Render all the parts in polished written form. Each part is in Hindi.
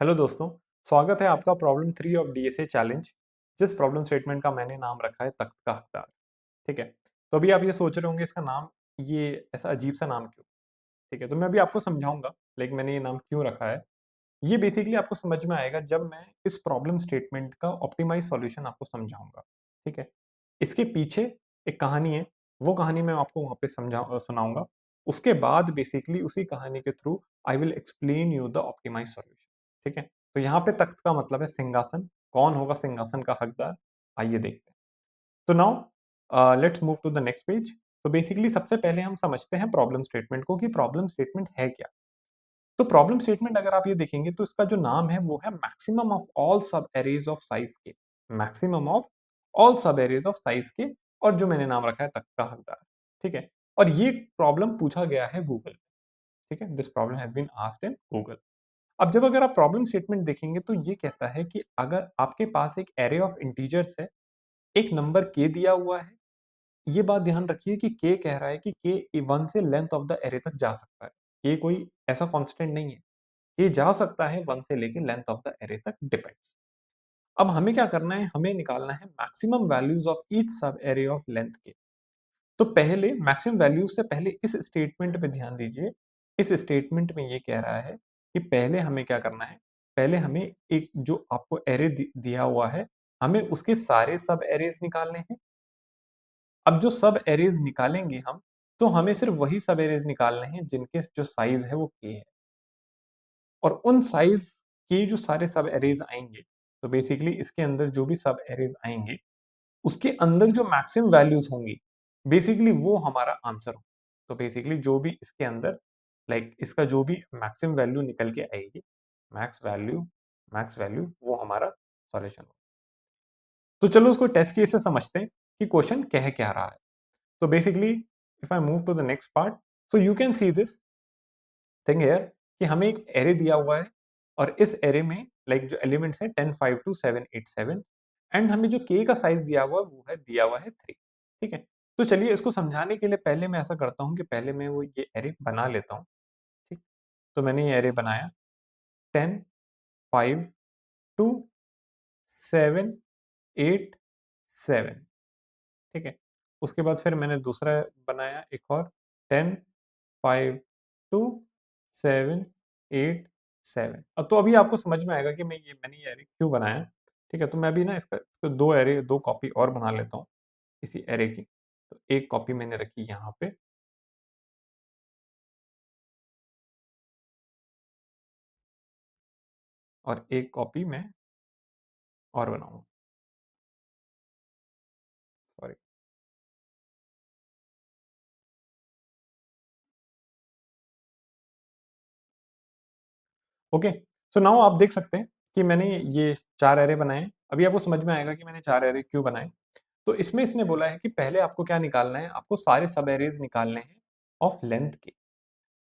हेलो दोस्तों, स्वागत है आपका प्रॉब्लम 3 ऑफ डीएसए चैलेंज, जिस प्रॉब्लम स्टेटमेंट का मैंने नाम रखा है तख्त का हकदार। ठीक है? तो अभी आप ये सोच रहे होंगे इसका नाम ये ऐसा अजीब-सा नाम क्यों? ठीक है, तो मैं अभी आपको समझाऊँगा लाइक मैंने ये नाम क्यों रखा है। ये बेसिकली आपको समझ में आएगा जब मैं इस प्रॉब्लम स्टेटमेंट का ऑप्टिमाइज़ सॉल्यूशन आपको समझाऊँगा। ठीक है? इसके पीछे एक कहानी है, वो कहानी मैं आपको वहाँ पे सुनाऊँगा। उसके बाद बेसिकली उसी कहानी के through I will explain you the optimise solution. ठीक है? तो यहाँ पे तख्त का मतलब है सिंहासन, कौन होगा सिंहासन का हकदार? आइए देखते हैं। तो now let's move to the next page. तो बेसिकली सबसे पहले हम समझते हैं प्रॉब्लम स्टेटमेंट को कि प्रॉब्लम स्टेटमेंट है क्या? तो प्रॉब्लम स्टेटमेंट अगर आप ये देखेंगे तो इसका जो नाम है वो है मैक्सिमम ऑफ ऑल सब एरेज ऑफ साइज के। मैक्सिमम ऑफ ऑल सब एरेज ऑफ साइज के। और जो मैंने नाम रखा है तख्त का हकदार। ठीक है? और ये प्रॉब्लम पूछा गया है गूगल। ठीक है? This problem has been asked in Google. अब जब अगर आप प्रॉब्लम स्टेटमेंट देखेंगे तो ये कहता है कि अगर आपके पास एक एरे ऑफ इंटीजर्स है, एक नंबर के दिया हुआ है। ये बात ध्यान रखिए कि के कह रहा है कि के 1 से लेंथ ऑफ द एरे तक जा सकता है। के कोई ऐसा कांस्टेंट नहीं है। ये जा सकता है 1 से लेके लेंथ ऑफ द एरे तक डिपेंड्स। अब हमें क्या करना है? हमें निकालना है मैक्सिमम वैल्यूज ऑफ ईच सब एरे ऑफ लेंथ के। तो पहले मैक्सिमम वैल्यूज से पहले इस स्टेटमेंट पे ध्यान दीजिए। इस स्टेटमेंट में ये कह रहा है कि पहले हमें क्या करना है? पहले हमें एक जो आपको एरे दिया हुआ है, हमें उसके सारे सब एरेज निकालने हैं। अब जो सब एरेज निकालेंगे हम, तो हमें सिर्फ वही सब एरेज निकालने हैं जिनके जो साइज है वो के है। और उन साइज के जो सारे सब एरेज आएंगे, तो बेसिकली इसके अंदर जो भी सब एरेज आएंगे, उसके अंदर जो मैक्सिमम वैल्यूज होंगी, बेसिकली वो हमारा आंसर हो। तो बेसिकली जो भी इसके अंदर लाइक इसका जो भी मैक्सिमम वैल्यू निकल के आएगी, मैक्स वैल्यू मैक्स वैल्यू वो हमारा सॉल्यूशन हो। तो चलो उसको टेस्ट केस से समझते हैं कि क्वेश्चन कह क्या रहा है। तो basically if I move to the next part, so you can see this thing here कि हमें एक एरे दिया हुआ है और इस एरे में लाइक जो एलिमेंट्स हैं 10 5 2 7 8 7 एंड हमें जो के का साइज दिया हुआ है वो है दिया हुआ है 3। ठीक है? तो चलिए इसको समझाने के लिए पहले मैं ऐसा करता हूँ कि पहले मैं वो ये एरे बना लेता हूँ। ठीक? तो मैंने ये एरे बनाया 10 5 2 7 8 7। ठीक है? उसके बाद फिर मैंने दूसरा बनाया एक और 10 5 2 7 8 7। अब तो अभी आपको समझ में आएगा कि मैंने ये एरे क्यों बनाया। ठीक है? तो मैं अभी ना इसको 2 एरे 2 कॉपी और बना लेता हूँ इसी एरे की। तो एक कॉपी मैंने रखी यहाँ पे और एक कॉपी मैं और बनाऊँगा। सॉरी। ओके। सो नाउ आप देख सकते हैं कि मैंने ये 4 एरे बनाए हैं। अभी आपको समझ में आएगा कि मैंने 4 एरे क्यों बनाए। तो इसमें इसने बोला है कि पहले आपको क्या निकालना है? आपको सारे सब एरेज़ निकालने हैं ऑफ लेंथ के।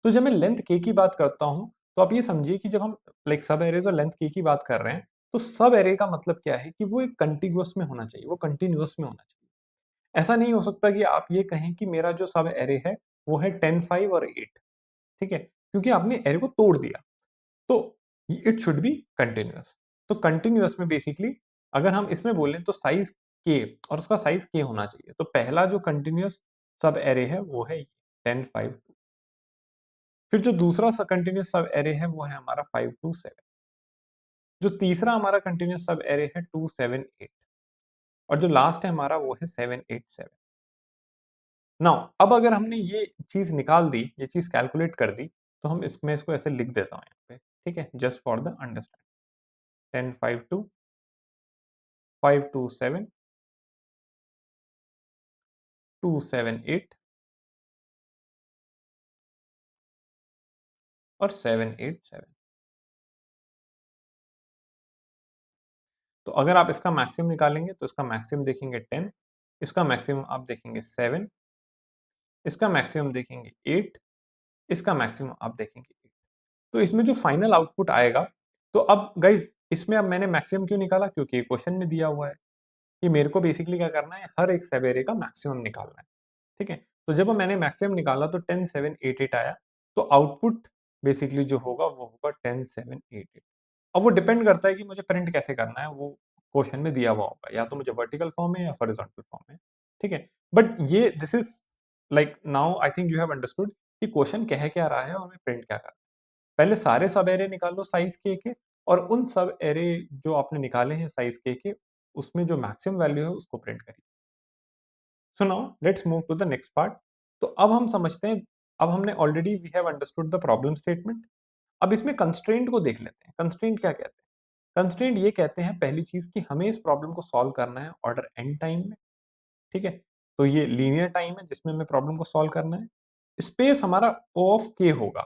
तो जब मैं लेंथ के की बात करता हूँ, तो आप ये समझिए कि जब हम लाइक सब एरेज़ और लेंथ के की बात कर रहे हैं, तो सब एरे का मतलब क्या है कि वो एक कंटीगुअस में होना चाहिए, वो कंटीन्यूअस में होना चाहिए। ऐसा नहीं हो सकता कि आप ये कहें कि मेरा जो सब एरे है, वो है 10, 5 और 8। ठीक है? क्योंकि आपने एरे को तोड़ दिया। तो इट शुड बी कंटीन्यूअस। तो कंटीन्यूअस में बेसिकली अगर हम इसमें बोलें तो साइज़ के और उसका साइज़ के होना चाहिए। तो पहला जो कंटीन्यूअस सब एरे है, वो है 10, 5, 2। फिर जो दूसरा कंटिन्यूअस सब एरे है वो है हमारा 5 टू 7। जो तीसरा हमारा कंटिन्यूअस सब एरे है 2 7 8 और जो लास्ट है हमारा वो है 7 8 7। नाउ अब अगर हमने ये चीज निकाल दी, ये चीज कैलकुलेट कर दी, तो हम इसमें इसको ऐसे लिख देता हूँ यहाँ पे। ठीक है? Just for the understand. 10 5 2 5 2 7 2 7 8 और 7 8 7। तो अगर आप इसका मैक्सिमम निकालेंगे तो इसका मैक्सिमम देखेंगे 10, इसका मैक्सिमम आप देखेंगे 7, इसका मैक्सिमम देखेंगे 8, इसका मैक्सिमम आप देखेंगे 8। तो इसमें जो फाइनल आउटपुट आएगा, तो अब गाइस इसमें अब मैंने मैक्सिमम क्यों निकाला? क्योंकि क्वेश्चन में दिया हुआ है कि मेरे को बेसिकली क्या करना है, हर एक सब एरे का मैक्सिमम निकालना है। ठीक है? तो जब मैंने मैक्सिमम निकाला तो 10 7 8 8 आया। तो आउटपुट बेसिकली जो होगा वो होगा 10 7 8 8। अब वो डिपेंड करता है कि मुझे प्रिंट कैसे करना है, वो क्वेश्चन में दिया हुआ होगा, या तो मुझे वर्टिकल फॉर्म में या हॉरिजॉन्टल फॉर्म में, ठीक है? बट ये this is like now I think you have understood कि क्वेश्चन कह क्या रहा है और हमें प्रिंट क्या करना है। पहले सारे सब एरे निकाल लो साइज़ के और उन सब एरे जो आपने निकाले हैं साइज़ के, उसमें जो मैक्सिमम वैल्यू है उसको प्रिंट करिए। So now let's move to the next part. तो अब हम समझते हैं, अब हमने already we have understood the problem statement. अब इसमें कंस्ट्रेंट को देख लेते हैं। कंस्ट्रेंट क्या कहते हैं? कंस्ट्रेंट ये कहते हैं पहली चीज कि हमें इस प्रॉब्लम को सॉल्व करना है ऑर्डर एन टाइम में, ठीक है? तो ये लीनियर टाइम है जिसमें हमें प्रॉब्लम को सॉल्व करना है। स्पेस हमारा ओ ऑफ के होगा।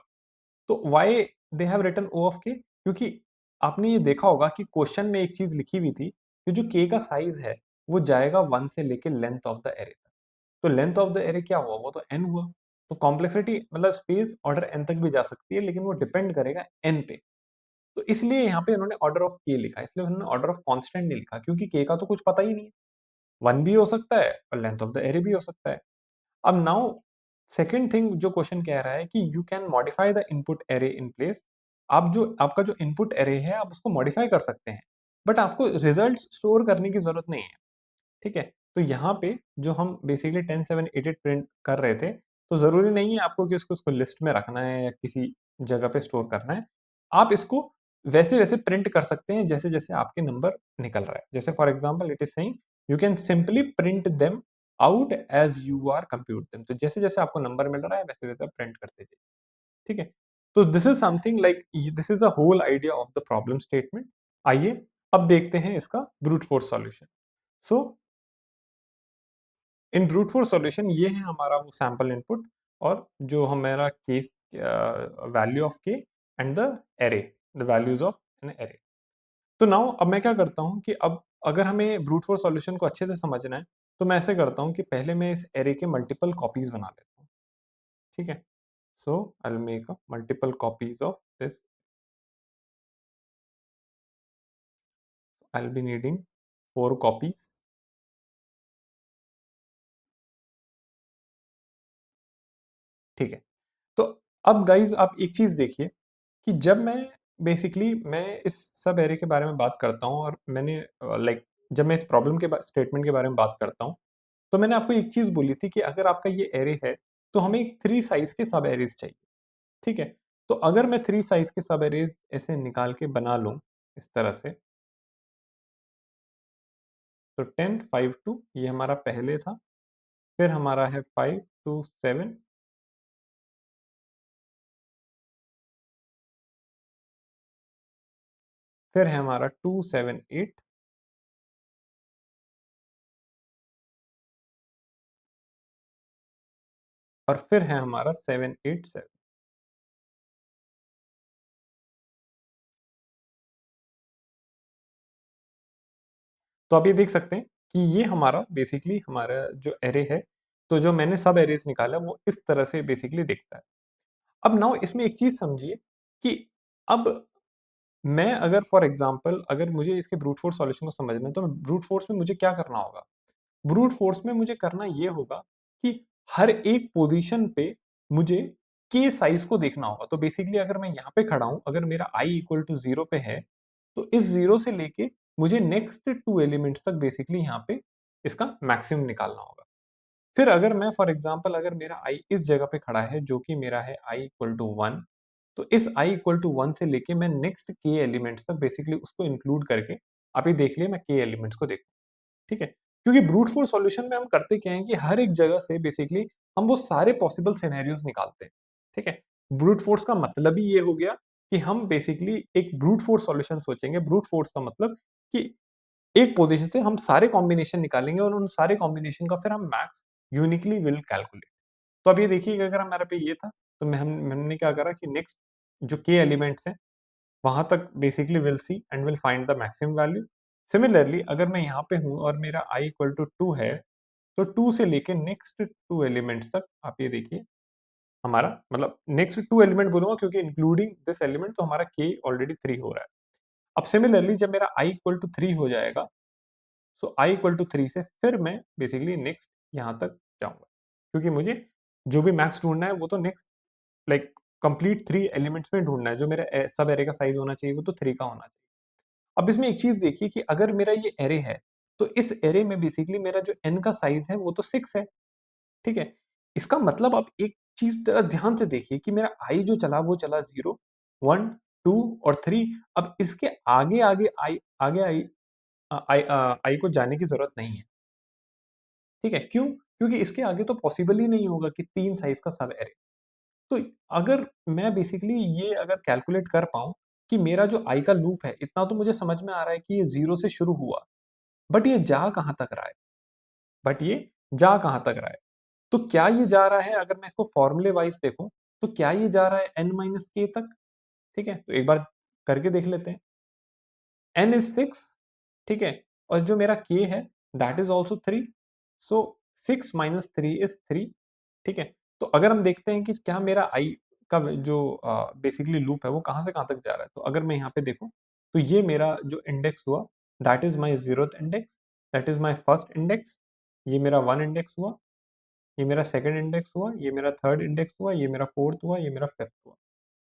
तो why they have written O of K? क्योंकि आपने ये देखा होगा कि क्वेश्चन में एक चीज लिखी हुई थी कि जो के का साइज है वो जाएगा 1 से लेके लेंथ ऑफ द एरे तक। तो लेंथ ऑफ द एरे क्या हुआ? वो तो एन हुआ। तो कॉम्प्लेक्सिटी मतलब स्पेस ऑर्डर एन तक भी जा सकती है, लेकिन वो डिपेंड करेगा एन पे। तो इसलिए यहाँ पे उन्होंने ऑर्डर ऑफ के लिखा है, इसलिए उन्होंने ऑर्डर ऑफ कांस्टेंट नहीं लिखा, क्योंकि के का तो कुछ पता ही नहीं है। 1 भी हो सकता है और लेंथ ऑफ द एरे भी हो सकता है। अब नाउ सेकंड थिंग जो क्वेश्चन कह रहा है कि you can modify the input array in place. आप जो आपका जो इनपुट एरे है आप उसको मॉडिफाई कर सकते हैं, बट आपको रिजल्ट स्टोर करने की जरूरत नहीं है, ठीक है? तो यहाँ पे जो हम बेसिकली 10, 7, 8, 8 प्रिंट कर रहे थे, तो ज़रूरी नहीं है आपको कि उसको लिस्ट में रखना है या किसी जगह पे स्टोर करना है। आप इसको वैसे-वैसे प्रिंट कर सकते हैं जैसे-जैसे आपके नंबर निकल रहा है। जैसे for example it is saying you can simply print them out as you are compute them. तो जैसे-जैसे आपको नंबर मिल रहा है वैसे-वैसे आप प्रिंट करते जाइए, ठीक है? तो this is something like this is the whole idea of the problem statement. आइए अब देखते हैं इसका brute force solution. So in brute force solution ये है हमारा वो सैंपल इनपुट और जो हमारा case value of k and the array, the values of an array. तो नाउ अब मैं क्या करता हूँ कि अब अगर हमें ब्रूट फोर्स सॉल्यूशन को अच्छे से समझना है, तो मैं ऐसे करता हूँ कि पहले मैं इस एरे के मल्टीपल कॉपीज बना लेता हूँ, ठीक है? So I will make a multiple copies of this. I will be needing 4 copies, ठीक है? तो अब गाइज आप एक चीज देखिए कि जब मैं इस सब एरे के बारे में बात करता हूँ और मैंने लाइक जब मैं इस प्रॉब्लम के स्टेटमेंट के बारे में बात करता हूँ, तो मैंने आपको एक चीज बोली थी कि अगर आपका ये एरे है तो हमें 3 साइज के सब एरेज चाहिए, ठीक है? तो अगर मैं 3 साइज के सब एरेज ऐसे निकाल के बना लूं इस तरह से, तो 10, 5 2 ये हमारा पहले था, फिर हमारा है 5 2 7, फिर है हमारा 2 7 8, और फिर है हमारा 7 8 7। तो आप ये देख सकते हैं कि ये हमारा बेसिकली हमारा जो एरे है, तो जो मैंने सब एरेज निकाला वो इस तरह से बेसिकली दिखता है। अब नाउ इसमें एक चीज समझिए कि अब मैं अगर फॉर एग्जांपल अगर मुझे इसके ब्रूट फोर्स सॉल्यूशन को समझना है, तो ब्रूट फोर्स में मुझे क्या करना होगा? ब्रूट फोर्स में मुझे करना ये होगा कि हर एक पोजीशन पे मुझे के साइज को देखना होगा। तो बेसिकली अगर मैं यहाँ पे खड़ा हूँ, अगर मेरा i इक्वल टू 0 पे है, तो इस 0 से लेके मुझे नेक्स्ट 2 एलिमेंट्स तक बेसिकली यहाँ पे इसका मैक्सिमम निकालना होगा। फिर अगर मैं फॉर एग्जांपल अगर मेरा i इस जगह पे खड़ा है जो कि मेरा है i इक्वल टू 1, तो इस i इक्वल टू 1 से लेके मैं नेक्स्ट k एलिमेंट्स तक बेसिकली उसको इंक्लूड करके आप ये देख लिए मैं k एलिमेंट्स को देखूँ, ठीक है? क्योंकि ब्रूट फोर्स सॉल्यूशन में हम करते क्या है कि हर एक जगह से बेसिकली हम वो सारे पॉसिबल सिनेरियोज निकालते हैं, ठीक है? ब्रूट फोर्स का मतलब ही ये हो गया कि हम बेसिकली एक ब्रूट फोर्स सॉल्यूशन सोचेंगे। ब्रूट फोर्स का मतलब कि एक पोजीशन से हम सारे कॉम्बिनेशन निकालेंगे और उन सारे कॉम्बिनेशन का फिर हम मैक्स यूनिकली विल कैलकुलेट। तो अब ये देखिए कि अगर हमारे पे ये था, तो हमने क्या करा कि नेक्स्ट जो के एलिमेंट्स हैं वहां तक basically will see and will find the maximum value. Similarly अगर मैं यहाँ पे हूँ और मेरा i इक्वल टू 2 है, तो 2 से लेके नेक्स्ट 2 एलिमेंट्स तक आप ये देखिए हमारा मतलब नेक्स्ट 2 एलिमेंट बोलूंगा क्योंकि इंक्लूडिंग दिस एलिमेंट तो हमारा k ऑलरेडी 3 हो रहा है। अब सिमिलरली जब मेरा i इक्वल टू 3 हो जाएगा, सो i इक्वल टू 3 से फिर मैं बेसिकली नेक्स्ट यहाँ तक जाऊंगा, क्योंकि मुझे जो भी मैक्स ढूंढना है वो तो नेक्स्ट लाइक कंप्लीट 3 एलिमेंट्स में ढूँढना है, जो मेरा सब एरे का साइज़ होना चाहिए वो तो 3 का होना चाहिए। अब इसमें एक चीज़ देखिए कि अगर मेरा ये एरे है, तो इस एरे में बेसिकली मेरा जो n का साइज़ है वो तो 6 है, ठीक है? इसका मतलब आप एक चीज़ ज़रा ध्यान से देखिए कि मेरा i जो चला वो चला 0, 1, 2 और 3। अब इसके आगे-आगे i को जाने की ज़रूरत नहीं है, ठीक है? क्यों? क्योंकि इसके आगे तो पॉसिबल ही नहीं होगा कि 3 साइज़ का सब एरे। तो अगर मैं बेसिकली ये अगर कैलकुलेट कर पाऊँ कि मेरा जो i का लूप है, इतना तो मुझे समझ में आ रहा है कि ये 0 से शुरू हुआ, बट ये जा कहाँ तक रहा है? बट ये जा कहाँ तक रहा है? तो क्या ये जा रहा है, अगर मैं इसको फ़ॉर्मूले वाइज़ देखूँ, तो क्या ये जा रहा है n-k तक? ठीक है? तो एक बार करके देख लेते हैं। n इज़ 6, ठीक है? और जो मेरा k है that is also 3, so 6 minus 3 is 3, ठीक है? तो अगर हम देखते हैं कि क्या मेरा i का जो बेसिकली लूप है वो कहाँ से कहाँ तक जा रहा है, तो अगर मैं यहाँ पे देखूँ, तो ये मेरा जो इंडेक्स हुआ that is my 0th index, that is my first index, ये मेरा 1 इंडेक्स हुआ, ये मेरा सेकंड इंडेक्स हुआ, ये मेरा थर्ड इंडेक्स हुआ, ये मेरा फोर्थ हुआ, ये मेरा फिफ्थ हुआ।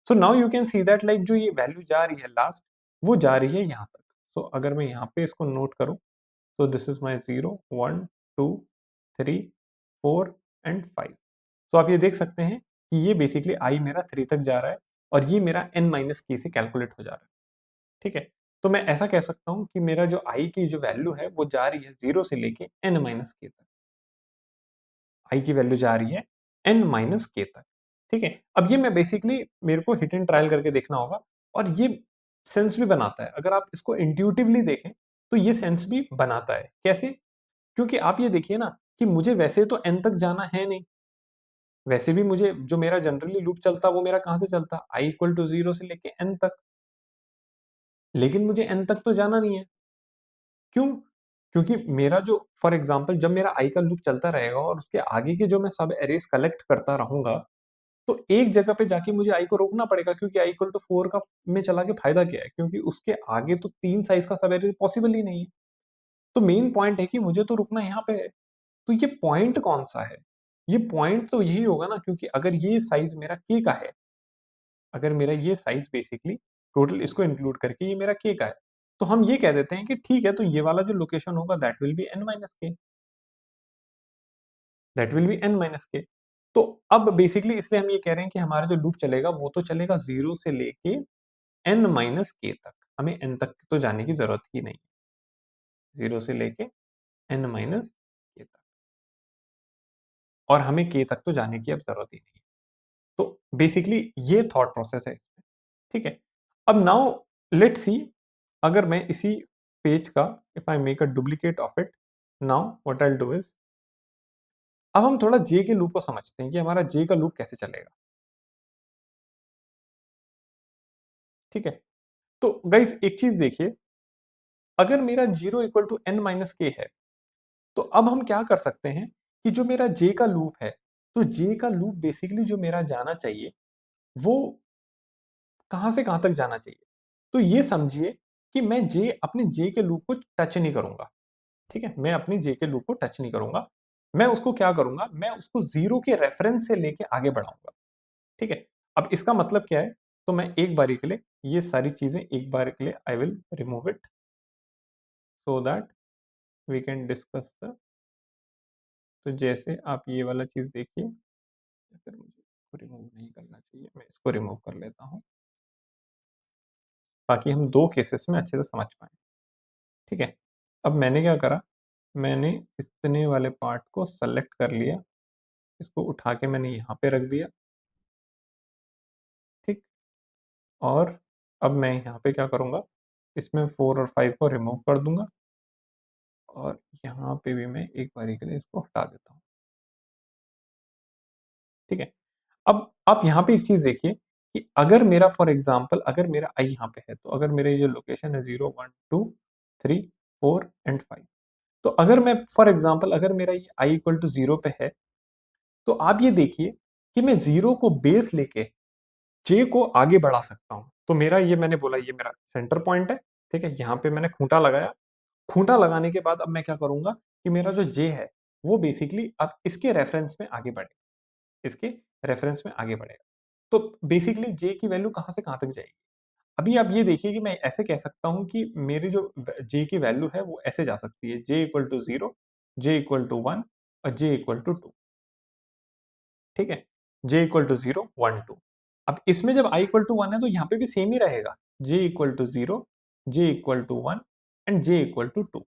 So now you can see that like जो ये वैल्यू जा रही है लास्ट, वो जा रही है यहाँ तक। सो अगर मैं यहाँ पे इसको नोट करूँ, तो दिस इज माय 0, 1, 2, 3, 4 एंड 5। सो आप ये देख सकते हैं कि ये बेसिकली i मेरा 3 तक जा रहा है और ये मेरा n माइनस k से कैलकुलेट हो जा रहा है, ठीक है? तो मैं ऐसा कह सकता हूँ कि मेरा जो i की जो वैल्यू है वो जा रही है 0 से लेके n माइनस k तक। i की वैल्यू जा रही है n माइनस k तक, ठीक है? अब ये मैं बेसिकली मेरे को हिट एंड ट्रायल करके देखना होगा और ये सेंस भी बनाता है। अगर आप इसको इंट्यूटिवली देखें, तो ये सेंस भी बनाता है। कैसे? क्योंकि आप ये देखिए ना कि मुझे वैसे तो n तक जाना है नहीं। वैसे भी मुझे जो मेरा जनरली लूप चलता वो मेरा कहाँ से चलता? i इक्वल टू 0 से लेके n तक। लेकिन मुझे n तक तो जाना नहीं है। क्यों? क्योंकि मेरा जो फॉर एग्ज़ाम्पल जब मेरा i का लूप चलता रहेगा और उसके आगे के जो मैं सब एरेज़ कलेक्ट करता रहूँगा, तो एक जगह पे जाके मुझे i को रोकना पड़ेगा, क्योंकि i इक्वल टू 4 का में चला के फ़ायदा क्या है? क्योंकि उसके आगे तो 3 साइज़ का सब एरे पॉसिबल ही नहीं है। तो मेन पॉइंट है कि मुझे तो रुकना यहाँ पे है। तो ये पॉइंट कौन-सा है? ये पॉइंट तो यही होगा ना, क्योंकि अगर ये साइज़ मेरा k का है, अगर मेरा ये साइज़ बेसिकली टोटल इसको इंक्लूड करके ये मेरा k का है, तो हम ये कह देते हैं कि ठीक है, तो ये वाला जो लोकेशन होगा that will be n-k, that will be n-k। तो अब बेसिकली इसलिए हम ये कह रहे हैं कि हमारा जो लूप चलेगा वो तो चलेगा 0 से लेके n-k तक। हमें n तक तो जाने की ज़रूरत ही नहीं है। 0 से लेके n-k तक, और हमें k तक तो जाने की अब ज़रूरत ही नहीं है। तो बेसिकली ये थॉट प्रोसेस है इसमें, ठीक है? अब नाउ लेट्स सी, अगर मैं इसी पेज का if I make a duplicate of it, now what I will do is, अब हम थोड़ा j के लूप को समझते हैं कि हमारा j का लूप कैसे चलेगा, ठीक है? तो गाइज़ एक चीज़ देखिए, अगर मेरा 0 इक्वल टू n-k है, तो अब हम क्या कर सकते हैं कि जो मेरा j का लूप है, तो j का लूप बेसिकली जो मेरा जाना चाहिए, वो कहाँ से कहाँ तक जाना चाहिए? तो ये समझिए कि मैं अपने j के लूप को टच नहीं करूँगा, ठीक है? मैं अपनी j के लूप को टच नहीं करूँगा। मैं उसको क्या करूँगा, मैं उसको 0 के रेफरेंस से लेके आगे बढ़ाऊँगा, ठीक है? अब इसका मतलब क्या है? तो मैं एक बारी के लिए ये सारी चीज़ें एक बार के लिए I will remove it so that we can discuss the, तो जैसे आप ये वाला चीज़ देखिए, अगर मुझे इसको रिमूव नहीं करना चाहिए, मैं इसको रिमूव कर लेता हूँ, ताकि हम 2 केसेस में अच्छे से समझ पाएँ, ठीक है? अब मैंने क्या करा, मैंने इतने वाले पार्ट को सेलेक्ट कर लिया, इसको उठा के मैंने यहाँ पे रख दिया, ठीक? और अब मैं यहाँ पे क्या करूँगा, इसमें 4 और 5 को रिमूव कर दूँगा और यहाँ पे भी मैं एक बारी के लिए इसको हटा देता हूँ, ठीक है? अब आप यहाँ पे एक चीज़ देखिए कि अगर मेरा फॉर एग्ज़ाम्पल अगर मेरा i यहाँ पे है, तो अगर मेरा ये जो लोकेशन है 0, 1, 2, 3, 4 एंड 5, तो अगर मैं फॉर एग्ज़ाम्पल अगर मेरा ये i इक्वल टू 0 पे है, तो आप ये देखिए कि मैं 0 को बेस लेके j को आगे बढ़ा सकता हूँ। तो मेरा ये मैंने बोला ये मेरा सेंटर पॉइंट है, ठीक है? यहाँ पे मैंने खूँटा लगाया, खूँटा लगाने के बाद अब मैं क्या करूँगा कि मेरा जो j है, वो बेसिकली अब इसके रेफरेंस में आगे बढ़ेगा, इसके रेफरेंस में आगे बढ़ेगा। तो बेसिकली जे की वैल्यू कहाँ से कहाँ तक जाएगी? अभी आप ये देखिए कि मैं ऐसे कह सकता हूँ कि मेरी जो जे की वैल्यू है वो ऐसे जा सकती है, j equal to 0, j equal to 1 और जे इक्वल टू 2, ठीक है? J equal to 0, 1, 2। अब इसमें जब i इक्वल टू 1 है तो यहाँ पे भी सेम ही रहेगा, j equal to 0, j equal to 1 and j equal to 2।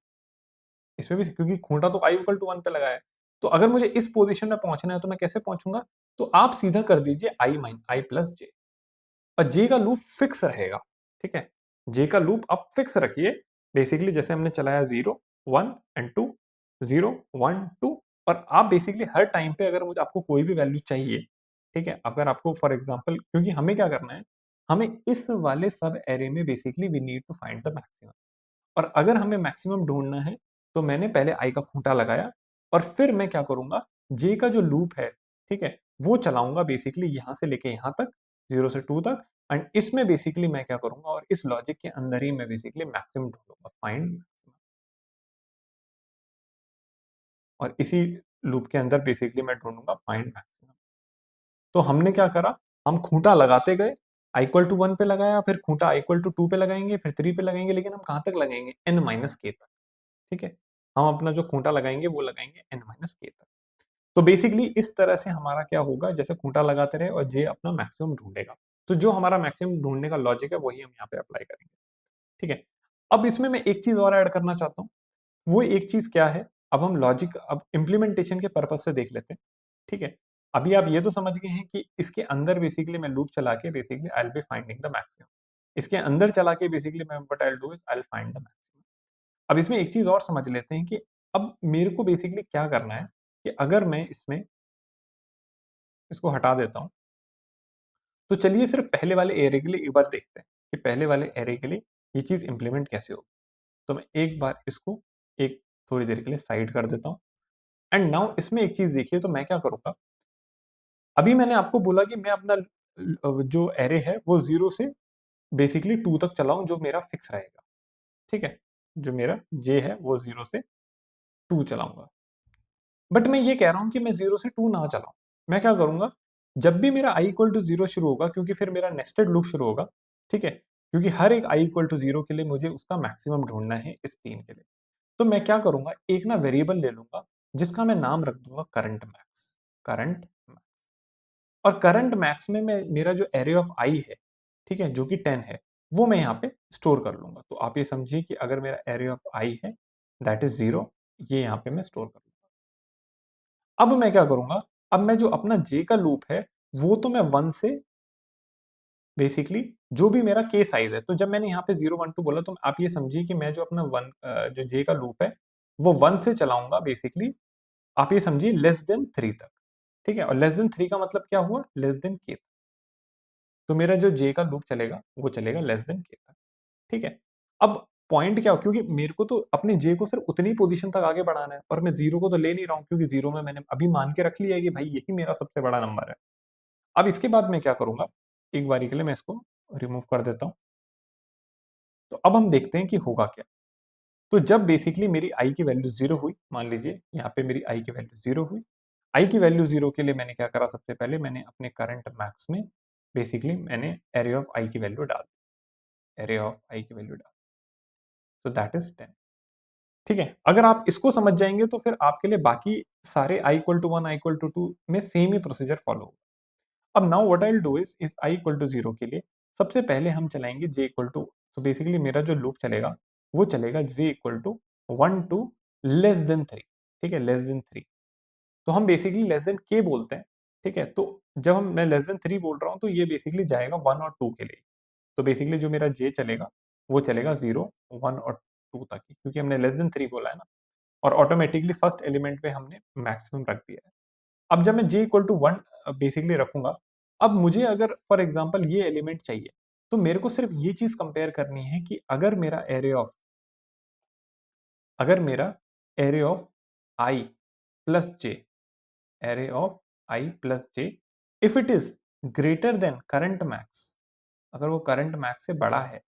इसमें भी क्योंकि खूंटा तो i इक्वल टू 1 पे लगा है। तो अगर मुझे इस पोज़ीशन में पहुँचना है तो मैं कैसे पहुँचूँगा? तो आप सीधा कर दीजिए i प्लस जे। और जे का लूप फिक्स रहेगा, ठीक है? जे का लूप आप फिक्स रखिए, बेसिकली जैसे हमने चलाया 0, 1 एंड 2, 0, 1, 2 और आप बेसिकली हर टाइम पे अगर मुझे आपको कोई भी वैल्यू चाहिए, ठीक है? अगर आपको फॉर एग्ज़ाम्पल क्योंकि हमें क्या करना है, हमें इस वाले सब एरे में basically we need to find the maximum और अगर हमें मैक्सिमम ढूँढना है, तो मैंने पहले i का खूंटा लगाया और फिर मैं क्या करूँगा, j का जो लूप है, ठीक है? वो चलाऊँगा बेसिकली यहाँ से लेके यहाँ तक, 0 से 2 तक एंड इसमें बेसिकली मैं क्या करूँगा और इस लॉजिक के अंदर ही मैं बेसिकली मैक्सिमम ढूँढूँगा, फाइंड और इसी लूप के अंदर बेसिकली मैं ढूँढूँगा फाइंड मैक्सिमम। तो हमने क्या करा, हम खूंटा लगाते गए, i इक्वल टू 1 पे लगाया, फिर खूंटा i इक्वल टू 2 पे लगाएँगे, फिर 3 पे लगाएँगे, लेकिन हम कहाँ तक लगाएँगे? n माइनस k तक, ठीक है? हम अपना जो खूंटा लगाएँगे वो लगाएँगे n माइनस k तक। तो बेसिकली इस तरह से हमारा क्या होगा, जैसे खूंटा लगाते रहे और जे अपना मैक्सिमम ढूँढेगा। तो जो हमारा मैक्सिमम ढूँढने का लॉजिक है वही हम यहाँ पे अप्लाई करेंगे, ठीक है? अब इसमें मैं एक चीज़ और ऐड करना चाहता हूँ, वो एक चीज़ क्या है, अब इम्प्लीमेंटेशन के पर्पज़ से देख लेते हैं, ठीक है? अभी आप ये तो समझ गए हैं कि इसके अंदर बेसिकली मैं लूप चला के basically I will be finding the maximum. इसके अंदर चला के बेसिकली मैं what I will do is I will find the maximum. अब इसमें एक चीज़ और समझ लेते हैं कि अब मेरे को बेसिकली क्या करना है कि अगर मैं इसमें इसको हटा देता हूँ, तो चलिए सिर्फ पहले वाले एरे के लिए एक बार देखते हैं कि पहले वाले एरे के लिए ये चीज़ इम्प्लीमेंट कैसे होगी। तो मैं एक बार इसको एक थोड़ी देर के लिए साइड कर देता हूँ एंड नाउ इसमें एक चीज़ देखिए तो मैं क्या करूँगा, अभी मैंने आपको बोला कि मैं अपना जो एरे है वो 0 से बेसिकली 2 तक चलाऊँ जो मेरा फिक्स रहेगा, ठीक है? जो मेरा जे है वो 0 से 2 चलाऊँगा। बट मैं ये कह रहा हूँ कि मैं 0 से 2 ना चलाऊँ। मैं क्या करूँगा, जब भी मेरा i इक्वल टू 0 शुरू होगा क्योंकि फिर मेरा नेस्टेड लूप शुरू होगा, ठीक है? क्योंकि हर एक i इक्वल टू 0 के लिए मुझे उसका मैक्सिमम ढूँढना है इस 3 के लिए। तो मैं क्या करूँगा, एक ना वेरिएबल ले लूँगा जिसका मैं नाम रख दूँगा करंट मैक्स और करंट मैक्स में मैं मेरा जो एरे ऑफ i है, ठीक है? जो कि 10 है, वो मैं यहाँ पे स्टोर कर लूँगा। तो आप ये समझिए कि अगर मेरा एरे ऑफ i है दैट इज़ 0, ये यहाँ पे मैं स्टोर कर लूँगा। अब मैं क्या करूँगा, अब मैं जो अपना j का लूप है, वो तो मैं 1 से बेसिकली जो भी मेरा k साइज़ है, तो जब मैंने यहाँ पे 0, 1, 2 बोला तो आप ये समझिए कि मैं जो अपना जो j का लूप है, वो 1 से चलाऊँगा बेसिकली आप ये समझिए लेस देन 3 तक, ठीक है? और लेस देन 3 का मतलब क्या हुआ? Less than k। तो मेरा जो j का लूप चलेगा, वो चलेगा लेस देन k तक, ठीक है? अब पॉइंट क्या हो क्योंकि मेरे को तो अपने j को सिर्फ उतनी पोज़ीशन तक आगे बढ़ाना है और मैं 0 को तो ले नहीं रहा हूँ क्योंकि 0 में मैंने अभी मान के रख लिया है कि भाई यही मेरा सबसे बड़ा नंबर है। अब इसके बाद मैं क्या करूँगा, एक बारी के लिए मैं इसको रिमूव कर देता हूँ। तो अब हम देखते हैं कि होगा क्या? तो जब बेसिकली मेरी i की वैल्यू 0 हुई, मान लीजिए यहाँ पे मेरी i की वैल्यू 0 हुई। i की वैल्यू 0 के लिए मैंने क्या करा सबसे पहले मैंने अपने करंट मैक्स में बेसिकली मैंने एरे ऑफ i की वैल्यू डाल दी। एरे ऑफ i की वैल्यू डाल सो दैट इज़ 10, ठीक है? अगर आप इसको समझ जाएँगे तो फिर आपके लिए बाकी सारे i equal to 1, i equal to 2 में सेम ही प्रोसीजर फॉलो होगा। अब now what I will do is i equal to 0 के लिए सबसे पहले हम चलाएँगे j इक्वल टू तो बेसिकली मेरा जो लूप चलेगा, वो चलेगा j equal to 1 to less than 3, ठीक है? लेस देन 3 तो हम बेसिकली लेस देन k बोलते हैं, ठीक है? तो जब मैं लेस देन 3 बोल रहा हूँ, तो ये बेसिकली जाएगा 1 और 2 के लिए। तो बेसिकली जो मेरा j चलेगा, वो चलेगा 0, 1 और 2 तक ही, क्योंकि हमने लेस देन 3 बोला है ना और ऑटोमैटिकली फर्स्ट एलिमेंट पे हमने मैक्सिमम रख दिया है। अब जब मैं j इक्वल टू 1 बेसिकली रखूँगा, अब मुझे अगर फॉर एग्ज़ाम्पल ये एलिमेंट चाहिए, तो मेरे को सिर्फ ये चीज़ कंपेयर करनी है कि अगर मेरा array of i plus j array of I plus j if it is greater than current max अगर वो करंट मैक्स से बड़ा है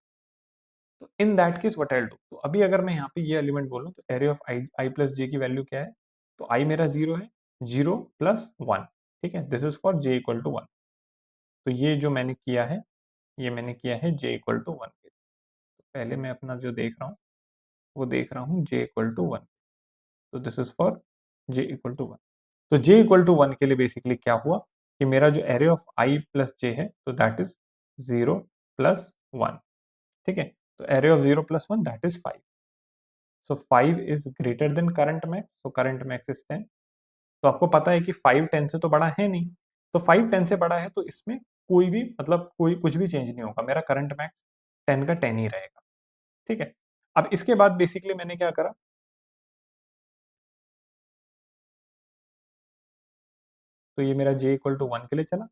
तो in that case what I will do तो अभी अगर मैं यहाँ पे ये एलिमेंट बोलूँ तो एरे ऑफ आई प्लस जे की वैल्यू क्या है तो आई मेरा 0 है 0 प्लस 1 ठीक है this is for j equal to 1 तो ये जो मैंने किया है, ये मैंने किया है j इक्वल टू 1 के लिए। तो पहले मैं अपना जो देख रहा हूँ, वो देख रहा हूँ j इक्वल टू 1। तो this is for j equal to 1। तो j इक्वल टू 1 के लिए बेसिकली क्या हुआ कि मेरा जो array of i plus j है, तो दैट इज 0 प्लस 1। ठीक है, तो array of 0 plus 1 that is 5। So 5 is greater than current max, so current max is 10। तो आपको पता है कि 5 10 से तो बड़ा है नहीं, तो 5 10 से बड़ा है तो इसमें कोई भी मतलब कोई कुछ भी चेंज नहीं होगा, मेरा करंट मैक्स 10 का 10 ही रहेगा। ठीक है, अब इसके बाद बेसिकली मैंने क्या करा, तो ये मेरा j इक्वल टू 1 के लिए चला।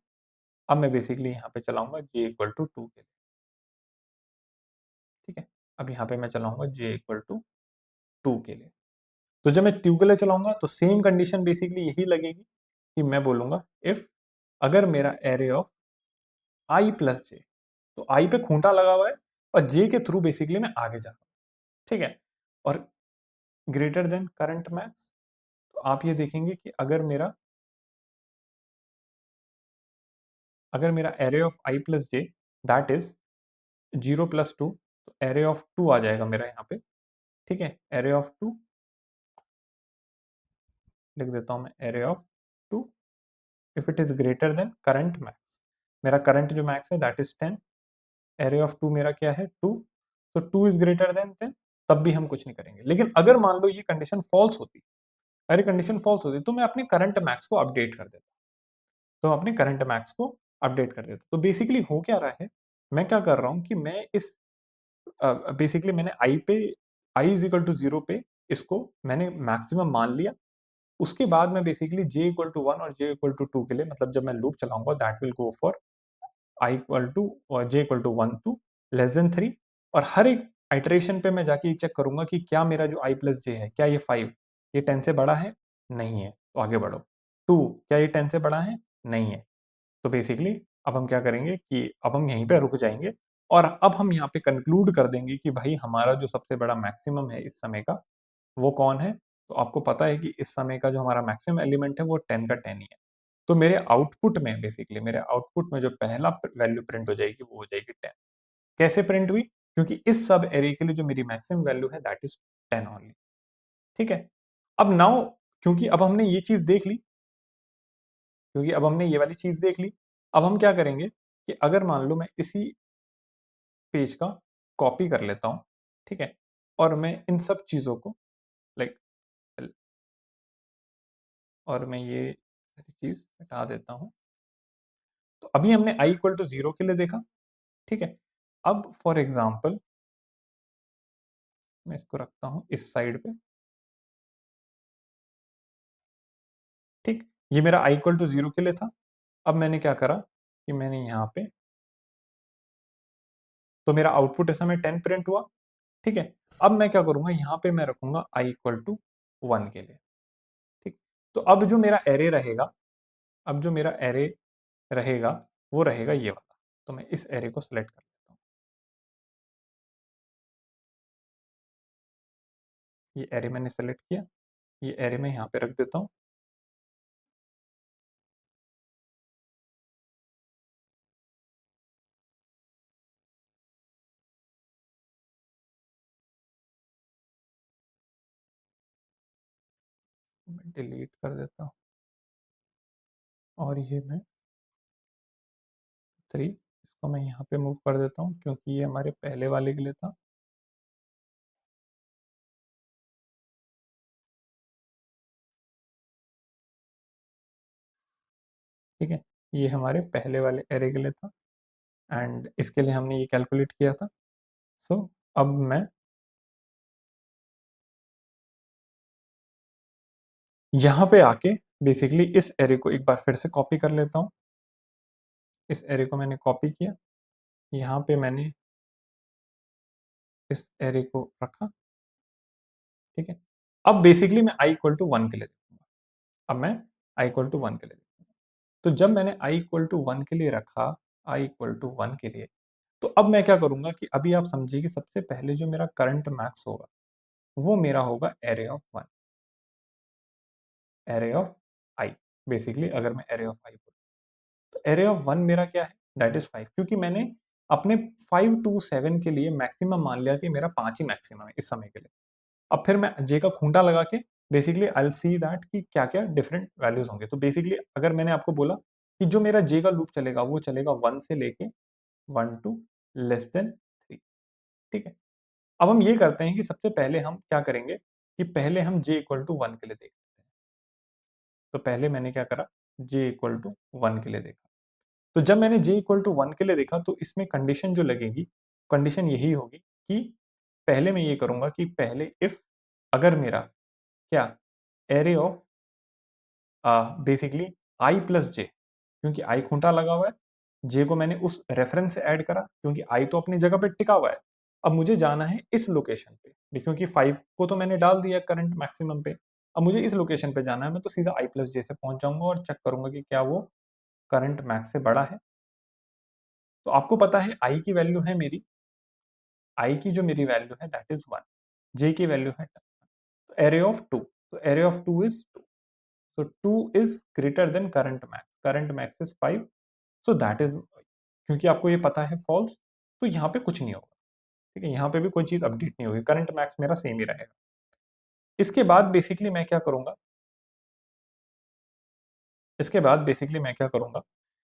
अब मैं बेसिकली यहाँ पे चलाऊंगा j इक्वल टू 2 के लिए। ठीक है, अब यहाँ पे मैं चलाऊंगा j इक्वल टू 2 के लिए। तो जब मैं 2 के लिए चलाऊंगा तो सेम कंडीशन बेसिकली यही लगेगी कि मैं बोलूंगा इफ, अगर मेरा array of i plus j, तो i पे खूंटा लगा हुआ है और j के थ्रू बेसिकली मैं आगे जा रहा हूँ। ठीक है, और ग्रेटर देन करंट मैक्स, तो आप ये देखेंगे कि अगर मेरा array of i plus j that is 0 plus 2, तो एरे ऑफ 2 आ जाएगा मेरा यहाँ पे। ठीक है, एरे ऑफ 2 लिख देता हूँ मैं, array of 2 if it is greater than current max. मेरा करंट जो मैक्स है दैट इज 10, एरे ऑफ 2 मेरा क्या है 2, तो 2 इज ग्रेटर देन 10, तब भी हम कुछ नहीं करेंगे। लेकिन अगर मान लो ये कंडीशन फॉल्स होती, अरे कंडीशन फॉल्स होती, तो मैं अपने करंट मैक्स को अपडेट कर देता, तो अपने करंट मैक्स को अपडेट कर देता। तो बेसिकली हो क्या रहा है, मैं क्या कर रहा हूँ कि मैं इस बेसिकली मैंने आई पे, आई इज इक्वल टू 0 पे इसको मैंने मैक्सिमम मान लिया। उसके बाद मैं बेसिकली j इक्वल टू 1 और j इक्वल टू 2 के लिए, मतलब जब मैं लूप चलाऊंगा that will go for i equal to और j equal to 1 to less than 3, और हर एक आइटरेशन पे मैं जाके चेक करूंगा कि क्या मेरा जो i प्लस j है, क्या ये 5 ये 10 से बड़ा है, नहीं है, तो आगे बढ़ो। 2 क्या ये 10 से बड़ा है, नहीं है, तो बेसिकली अब हम क्या करेंगे कि अब हम यहीं पे रुक जाएंगे और अब हम यहाँ पे कंक्लूड कर देंगे कि भाई हमारा जो सबसे बड़ा मैक्सिमम है इस समय का, वो कौन है। तो आपको पता है कि इस समय का जो हमारा मैक्सिमम एलिमेंट है वो 10 का 10 ही है। तो मेरे आउटपुट में बेसिकली, मेरे आउटपुट में जो पहला वैल्यू प्रिंट हो जाएगी वो हो जाएगी 10। कैसे प्रिंट हुई, क्योंकि इस सब एरे के लिए जो मेरी मैक्सिमम वैल्यू है दैट इज 10 ओनली। ठीक है, अब नाउ क्योंकि अब हमने ये चीज देख ली, क्योंकि अब हमने ये वाली चीज देख ली, अब हम क्या करेंगे कि अगर मान लो मैं इसी पेज का कॉपी कर लेता हूँ, ठीक है, और मैं इन सब चीजों को लाइक, और मैं ये चीज हटा देता हूँ। तो अभी हमने i इक्वल टू 0 के लिए देखा। ठीक है, अब फॉर एग्जाम्पल मैं इसको रखता हूँ इस साइड पे। ठीक, ये मेरा i इक्वल टू 0 के लिए था। अब मैंने क्या करा कि मैंने यहाँ पे, तो मेरा आउटपुट इस समय 10 प्रिंट हुआ। ठीक है, अब मैं क्या करूंगा, यहाँ पे मैं रखूंगा i इक्वल टू 1 के लिए। ठीक, तो अब जो मेरा एरे रहेगा, अब जो मेरा एरे रहेगा वो रहेगा ये वाला। तो मैं इस एरे को सिलेक्ट कर लेता हूँ, ये एरे मैंने सेलेक्ट किया, ये एरे मैं यहाँ पे रख देता हूँ। मैं डिलीट कर देता हूँ और ये मैं 3, इसको मैं यहाँ पे मूव कर देता हूँ क्योंकि ये हमारे पहले वाले के लिए था। ठीक है, ये हमारे पहले वाले एरे के लिए था एंड इसके लिए हमने ये कैलकुलेट किया था। सो अब मैं यहाँ पे आके बेसिकली इस एरे को एक बार फिर से कॉपी कर लेता हूँ। इस एरे को मैंने कॉपी किया, यहाँ पे मैंने इस एरे को रखा। ठीक है, अब बेसिकली मैं i इक्वल टू 1 के लिए देखूंगा। अब मैं i इक्वल टू 1 के लिए देखूंगा। तो जब मैंने i इक्वल टू 1 के लिए रखा, i इक्वल टू 1 के लिए, तो अब मैं क्या करूंगा कि अभी आप समझिए कि सबसे पहले जो मेरा करंट मैक्स होगा वो मेरा होगा array of 1, array of i। Basically अगर मैं एरे ऑफ i बोलूं, तो एरे ऑफ 1 मेरा क्या है, दैट इज 5, क्योंकि मैंने अपने 5 टू 7 के लिए मैक्सिमम मान लिया कि मेरा 5 ही मैक्सिमम है इस समय के लिए। अब फिर मैं जे का खूंटा लगा के basically I will see that कि क्या-क्या डिफरेंट वैल्यूज होंगे। तो बेसिकली अगर मैंने आपको बोला कि जो मेरा जे का लूप चलेगा वो चलेगा 1 से लेके 1 टू लेस देन 3, ठीक है? अब हम ये करते हैं कि सबसे पहले हम क्या करेंगे कि पहले हम j इक्वल टू 1 के लिए देखते हैं। तो पहले मैंने क्या करा, j इक्वल टू 1 के लिए देखा। तो जब मैंने j इक्वल टू 1 के लिए देखा तो इसमें कंडीशन जो लगेगी, कंडीशन यही होगी कि पहले मैं ये करूंगा कि पहले इफ अगर मेरा क्या array of basically i plus j, क्योंकि i खूंटा लगा हुआ है, j को मैंने उस रेफरेंस से ऐड करा क्योंकि i तो अपनी जगह पे टिका हुआ है। अब मुझे जाना है इस लोकेशन पे क्योंकि 5 को तो मैंने डाल दिया करंट मैक्सिमम पे। अब मुझे इस लोकेशन पे जाना है, मैं तो सीधा i प्लस जे से पहुंच जाऊंगा और चेक करूंगा कि क्या वो करंट मैक्स से बड़ा है। तो आपको पता है i की वैल्यू है मेरी, i की जो मेरी वैल्यू है दैट इज 1, j की वैल्यू है 10, तो एरे ऑफ 2, तो array of 2 is 2, so 2 is greater than current max is 5, so that is, क्योंकि आपको ये पता है फॉल्स, तो यहाँ पे कुछ नहीं होगा, ठीक है? यहाँ पे भी कोई चीज अपडेट नहीं होगी, करंट मैक्स मेरा सेम ही रहेगा। इसके बाद बेसिकली मैं क्या करूंगा, इसके बाद बेसिकली मैं क्या करूंगा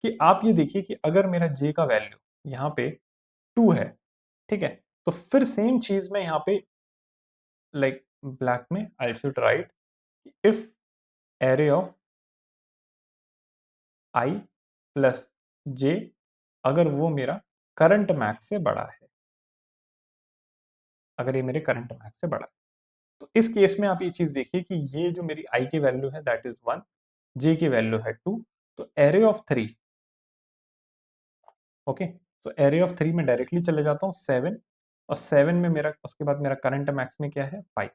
कि आप ये देखिए कि अगर मेरा जे का वैल्यू यहाँ पे 2 है, ठीक है, तो फिर सेम चीज में यहाँ पे लाइक ब्लैक में I should write if array of i plus j अगर वो मेरा करंट मैक्स से बड़ा है, अगर ये मेरे करंट मैक्स से बड़ा है, तो इस केस में आप ये चीज देखिए कि ये जो मेरी आई की वैल्यू है दैट इज 1, जे की वैल्यू है 2, तो एरे ऑफ 3, ओके, तो एरे ऑफ 3 में डायरेक्टली चले जाता हूँ 7, और 7 में मेरा उसके बाद मेरा करंट मैक्स में क्या है 5,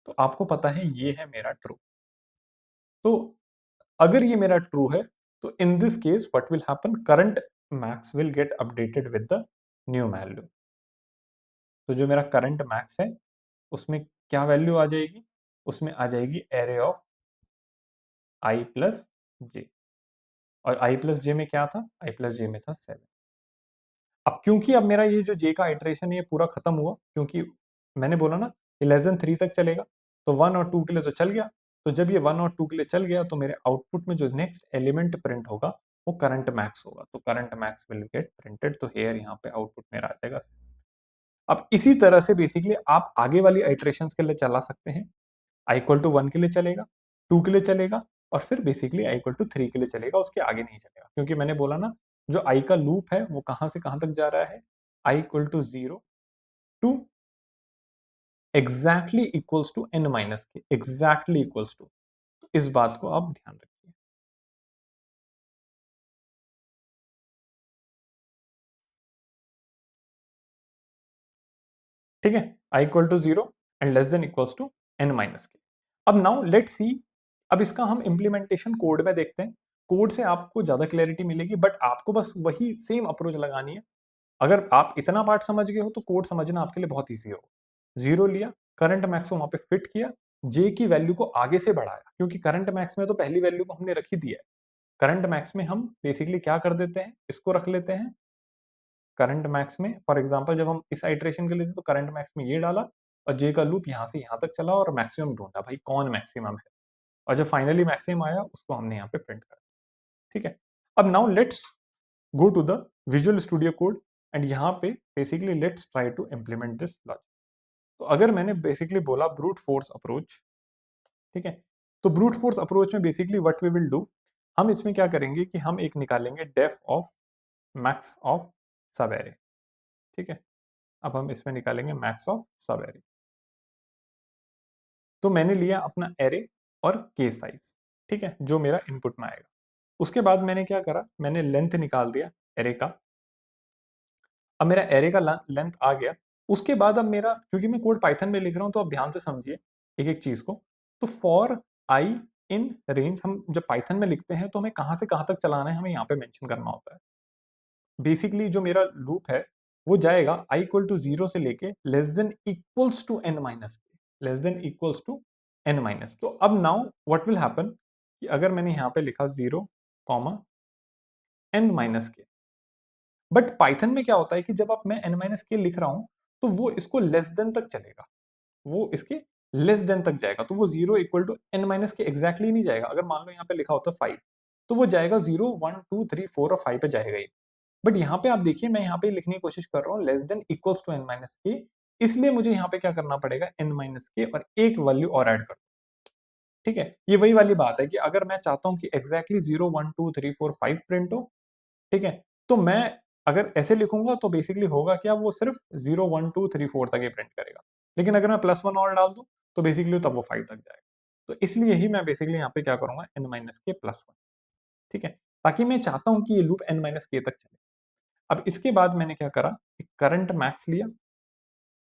तो आपको पता है ये है मेरा ट्रू। तो अगर ये मेरा ट्रू है तो in this case what will happen, current max will get updated with the new value. तो जो मेरा करंट मैक्स है उसमें क्या वैल्यू आ जाएगी, उसमें आ जाएगी एरे ऑफ आई प्लस जे, और आई प्लस जे में क्या था, आई प्लस जे में था 7। अब क्योंकि अब मेरा ये जो जे का इटरेशन ये पूरा खत्म हुआ, क्योंकि मैंने बोला ना कि लेस देन 3 तक चलेगा, तो 1 और 2 के लिए तो चल गया। तो जब ये 1 और 2 के लिए चल गया तो मेरे आउटपुट में जो नेक्स्ट एलिमेंट प्रिंट होगा वो करंट मैक्स होगा, तो current max will get printed, तो हेयर यहाँ पे आउटपुट मेरा आ जाएगा। अब इसी तरह से बेसिकली आप आगे वाली आइट्रेशंस के लिए चला सकते हैं। आई इक्वल टू 1 के लिए चलेगा, 2 के लिए चलेगा, और फिर बेसिकली आई इक्वल टू 3 के लिए चलेगा, उसके आगे नहीं चलेगा, क्योंकि मैंने बोला ना जो आई का लूप है वो कहां से कहां तक जा रहा है, i equal to 0 to exactly equals to n minus k, exactly equals to, इस बात को आप ध्यान रखिए। ठीक है, i equal to 0 and less than equals to n minus k. अब नाउ लेट्स सी, अब इसका हम इंप्लीमेंटेशन कोड में देखते हैं। कोड से आपको ज्यादा क्लैरिटी मिलेगी, बट आपको बस वही सेम अप्रोच लगानी है। अगर आप इतना पार्ट समझ गए हो तो कोड समझना आपके लिए बहुत ईजी होगा। 0 लिया, करंट मैक्स को वहां पे फिट किया, जे की वैल्यू को आगे से बढ़ाया, क्योंकि करंट मैक्स में तो पहली वैल्यू को हमने रख ही दिया है। करंट मैक्स में हम बेसिकली क्या कर देते हैं, इसको रख लेते हैं करंट मैक्स में। फॉर एग्जांपल जब हम इस आइट्रेशन के लिए थे तो करंट मैक्स में ये डाला, और जे का लूप यहां से यहां तक चला और मैक्सिमम ढूंढा भाई कौन मैक्सिमम है, और जब फाइनली मैक्सिमम आया उसको हमने यहाँ पे प्रिंट कर दिया। ठीक है, अब now let's go to the Visual Studio Code, and यहाँ पे basically let's try to implement this logic. तो अगर मैंने बेसिकली बोला ब्रूट फोर्स अप्रोच, ठीक है, तो ब्रूट फोर्स अप्रोच में basically what we will do, हम इसमें क्या करेंगे कि हम एक निकालेंगे diff of max of subarray. ठीक है, अब हम इसमें निकालेंगे मैक्स ऑफ सब एरे। तो मैंने लिया अपना एरे और केस साइज, ठीक है, जो मेरा इनपुट में आएगा। उसके बाद मैंने क्या करा, मैंने लेंथ निकाल दिया एरे का। अब मेरा एरे का लेंथ आ गया। उसके बाद अब मेरा, क्योंकि मैं कोड पाइथन में लिख रहा हूं तो आप ध्यान से समझिए एक एक चीज को। तो फॉर आई इन रेंज, हम जब पाइथन में लिखते हैं तो हमें कहां से कहां तक चलाना है हमें यहाँ पे मेंशन करना होता है। बेसिकली जो मेरा लूप है वो जाएगा आई इक्वल टू 0 से लेके less than equals to n minus, less than equals to n minus. तो अब नाउ व्हाट विल हैपन कि अगर मैंने यहाँ पे लिखा 0 कॉमा n माइनस के, बट पाइथन में क्या होता है कि जब आप मैं n माइनस के लिख रहा हूं तो वो इसको लेस देन तक चलेगा, वो इसके लेस देन तक जाएगा, तो वो 0 equal to n minus k exactly नहीं जाएगा। अगर मान लो यहाँ पे लिखा होता 5 तो वो जाएगा 0 1 2 3 4 और 5 पे जाएगा ही। बट यहाँ पे आप देखिए मैं यहाँ पे लिखने की कोशिश कर रहा हूँ less than equals to n minus के, इसलिए मुझे यहाँ पे क्या करना पड़ेगा n माइनस के और एक वैल्यू और ऐड कर, ठीक है। ये वही वाली बात है कि अगर मैं चाहता हूँ कि एग्जैक्टली 0 1 2 3 4 5 प्रिंट हो, ठीक है, तो मैं अगर ऐसे लिखूंगा तो बेसिकली होगा क्या, वो सिर्फ 0 1 2 3 4 तक ही प्रिंट करेगा। लेकिन अगर मैं प्लस वन और डाल दूं तो बेसिकली तब वो 5 तक जाएगा। तो इसलिए ही मैं बेसिकली यहाँ पे क्या करूंगा n माइनस के प्लस वन, ठीक है, ताकि मैं चाहता हूं कि ये लूप n माइनस के तक चले। अब इसके बाद मैंने क्या करा, एक करंट मैक्स लिया,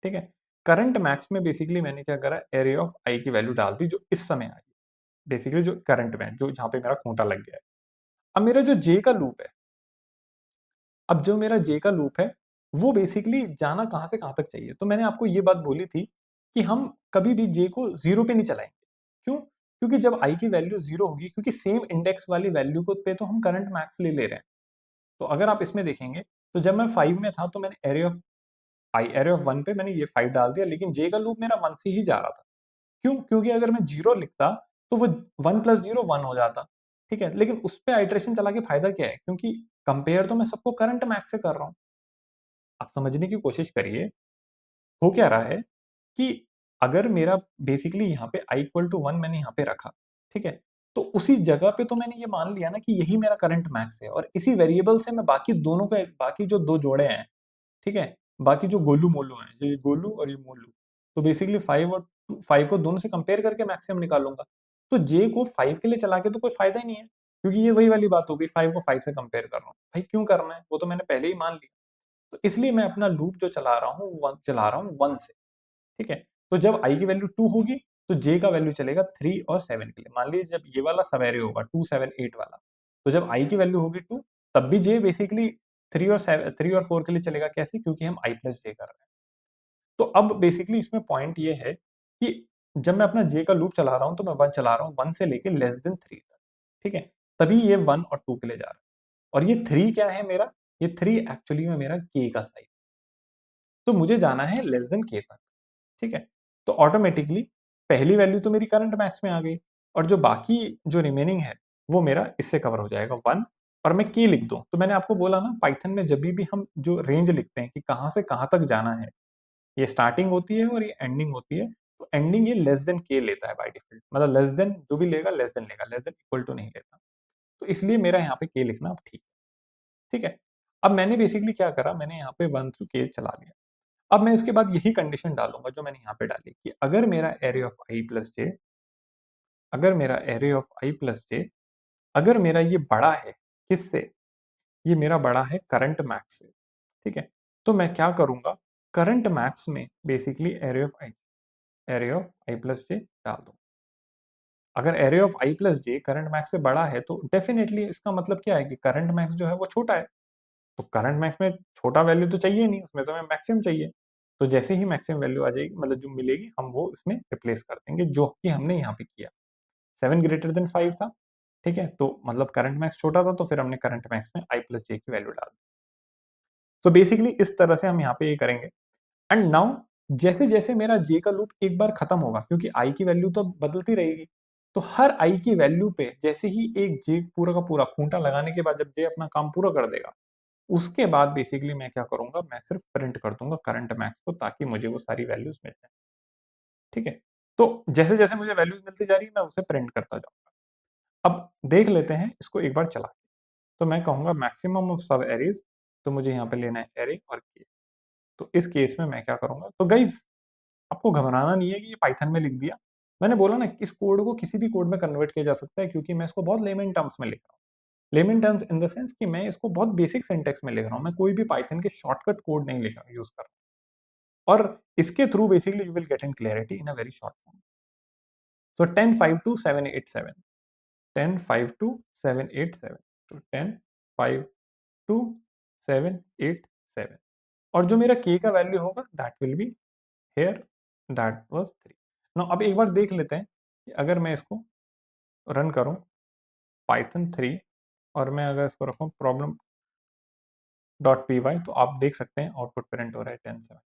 ठीक है। करंट मैक्स में बेसिकली मैंने क्या करा, एरे ऑफ आई की वैल्यू डाल दी जो इस समय आई, बेसिकली जो करंट में जो जहां पे मेरा खूंटा लग गया है। अब मेरा जो जे का लूप है, अब जो मेरा जे का लूप है वो बेसिकली जाना कहां से कहां तक चाहिए। तो मैंने आपको ये बात बोली थी कि हम कभी भी जे को जीरो पे नहीं चलाएंगे। क्यों? क्योंकि जब आई की वैल्यू जीरो होगी, क्योंकि सेम इंडेक्स वाली वैल्यू को पे तो हम करंट मैक्स ले रहे हैं। तो अगर आप इसमें देखेंगे तो जब मैं 5 में था तो मैंने एरे ऑफ 1 पे मैंने ये 5 डाल दिया, लेकिन जे का लूप मेरा 1 से ही जा रहा था। क्यों? क्योंकि अगर मैं 0 लिखता तो वो 1 प्लस 0 1 हो जाता, ठीक है। लेकिन उस पे आइटरेशन चला के फायदा क्या है, क्योंकि कंपेयर तो मैं सबको करंट मैक्स से कर रहा हूं। आप समझने की कोशिश करिए, हो क्या रहा है कि अगर मेरा बेसिकली यहाँ पे i इक्वल टू 1 मैंने यहाँ पे रखा, ठीक है, तो उसी जगह पे तो मैंने ये मान लिया ना कि यही मेरा करंट मैक्स है, और इसी वेरिएबल से मैं बाकी दोनों का बाकी जो दो जोड़े हैं, ठीक है, बाकी जो गोलू मोलू हैं, जो ये गोलू और ये मोलू, तो बेसिकली 5 को दोनों से कंपेयर करके मैक्सिमम निकालूंगा। तो जे को 5 के लिए चला के तो कोई फायदा ही नहीं है, क्योंकि ये वही वाली बात हो गई, 5 को 5 से कंपेयर कर रहा हूँ, भाई क्यों करना है, वो तो मैंने पहले ही मान लिया। तो इसलिए मैं अपना लूप जो चला रहा हूँ चला रहा हूँ 1 से, ठीक है। तो जब i की वैल्यू 2 होगी तो j का वैल्यू चलेगा 3 और 7 के लिए। मान लीजिए जब ये वाला सब एरे होगा 2 7 8 वाला, तो जब i की वैल्यू होगी 2 तब भी j बेसिकली 3 और 4 के लिए चलेगा। कैसे? क्योंकि हम i प्लस j कर रहे हैं। तो अब बेसिकली इसमें पॉइंट ये है कि जब मैं अपना j का लूप चला रहा हूं तो मैं 1 चला रहा हूं 1 से लेके लेस देन 3 तक, ठीक है, तभी ये 1 और 2 के लिए जा रहा है। और ये 3 क्या है मेरा, ये 3 एक्चुअली में मेरा k का साइज, तो मुझे जाना है लेस देन k तक, ठीक है। तो ऑटोमेटिकली पहली वैल्यू तो मेरी करंट मैक्स में आ गई, और जो बाकी जो रिमेनिंग है वो मेरा इससे कवर हो जाएगा 1, और मैं के लिख दूं। तो मैंने आपको बोला ना पाइथन में जब भी हम जो रेंज लिखते हैं कि कहां से कहां तक जाना है, ये स्टार्टिंग होती है और ये एंडिंग होती है। तो एंडिंग ये लेस देन के लेता है बाय डिफॉल्ट, मतलब लेस देन जो भी लेगा लेस देन इक्वल टू नहीं लेता। तो इसलिए मेरा यहाँ पे के लिखना अब ठीक है, ठीक है। अब मैंने बेसिकली क्या करा, मैंने यहाँ पे 1 टू के चला लिया। अब मैं इसके बाद यही कंडीशन डालूंगा जो मैंने यहाँ पे डाली कि अगर मेरा array of i plus j, अगर मेरा array of i plus j, अगर मेरा ये बड़ा है किससे, ये मेरा बड़ा है करंट मैक्स से, ठीक है। तो मैं क्या करूंगा, करंट मैक्स में basically array of i plus j डाल दूं। अगर array of i plus j current max से बड़ा है तो डेफिनेटली इसका मतलब क्या है कि करंट मैक्स जो है वो छोटा है। तो करंट मैक्स में छोटा वैल्यू तो चाहिए नहीं, उसमें तो हमें मैक्सिमम चाहिए। तो जैसे ही मैक्सिमम वैल्यू आ जाएगी, मतलब जो मिलेगी, हम वो इसमें रिप्लेस कर देंगे जो कि हमने यहाँ पे किया। 7 ग्रेटर देन 5 था, ठीक है, तो मतलब करंट मैक्स छोटा था, तो फिर हमने करंट मैक्स में आई प्लस जे की वैल्यू डाल दी। तो बेसिकली इस तरह से हम यहाँ पे ये करेंगे। एंड नाउ जैसे जैसे मेरा जे का लूप एक बार खत्म होगा, क्योंकि आई की वैल्यू तो बदलती रहेगी, तो हर आई की वैल्यू पे जैसे ही एक जे पूरा का पूरा खूंटा लगाने के बाद जब जे अपना काम पूरा कर देगा, उसके बाद बेसिकली मैं क्या करूंगा, मैं सिर्फ प्रिंट कर दूंगा करंट मैक्स को, ताकि मुझे वो सारी वैल्यूज मिल जाए, ठीक है। तो जैसे जैसे मुझे वैल्यूज मिलती जा रही है मैं उसे प्रिंट करता जाऊंगा। अब देख लेते हैं इसको एक बार चला के। तो मैं कहूंगा मैक्सिमम ऑफ सब एरेज, तो मुझे यहाँ पे लेना है एरे और के। तो इस केस में मैं क्या करूंगा, तो गाइज आपको घबराना नहीं है कि ये पाइथन में लिख दिया। मैंने बोला ना कि इस कोड को किसी भी कोड में कन्वर्ट किया जा सकता है, क्योंकि मैं इसको बहुत लेमन टर्म्स में लिख रहा हूँ। Lemon terms in the sense कि मैं इसको बहुत बेसिक सिंटेक्स में लिख रहा हूँ, मैं कोई भी पाइथन के शॉर्टकट कोड नहीं लिख यूज कर रहा हूँ। और इसके through basically you will get in clarity in a very short form. सो 10 5 2 7 8 7, 10 5 2 7 8 7, तो 10 5 2 7 8 7, और जो मेरा k का वैल्यू होगा that will be here, that was 3। Now अब एक बार देख लेते हैं कि अगर मैं इसको रन करूं पाइथन 3, और मैं अगर इसको रखूं प्रॉब्लम डॉट पी वाई, तो आप देख सकते हैं आउटपुट प्रिंट हो रहा है 10 7।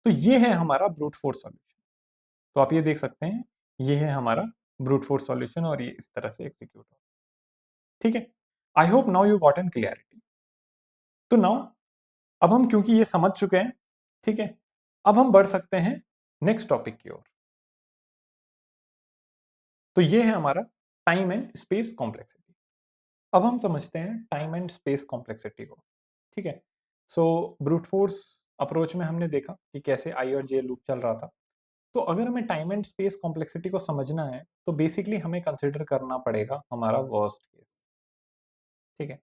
तो ये है हमारा ब्रूट फोर्स सॉल्यूशन। तो आप ये देख सकते हैं, ये है हमारा ब्रूट फोर्स सॉल्यूशन और ये इस तरह से एग्जीक्यूट हो। ठीक है, I hope now you got an clarity. तो नाउ अब हम क्योंकि ये समझ चुके हैं, ठीक है, अब हम बढ़ सकते हैं नेक्स्ट टॉपिक की ओर। तो ये है हमारा टाइम एंड स्पेस कॉम्प्लेक्सिटी। अब हम समझते हैं टाइम एंड स्पेस कॉम्प्लेक्सिटी को। ठीक है, सो ब्रूट फोर्स अप्रोच में हमने देखा कि कैसे आई और जे लूप चल रहा था। तो अगर हमें टाइम एंड स्पेस कॉम्प्लेक्सिटी को समझना है तो बेसिकली हमें कंसिडर करना पड़ेगा हमारा वर्स्ट केस। ठीक है,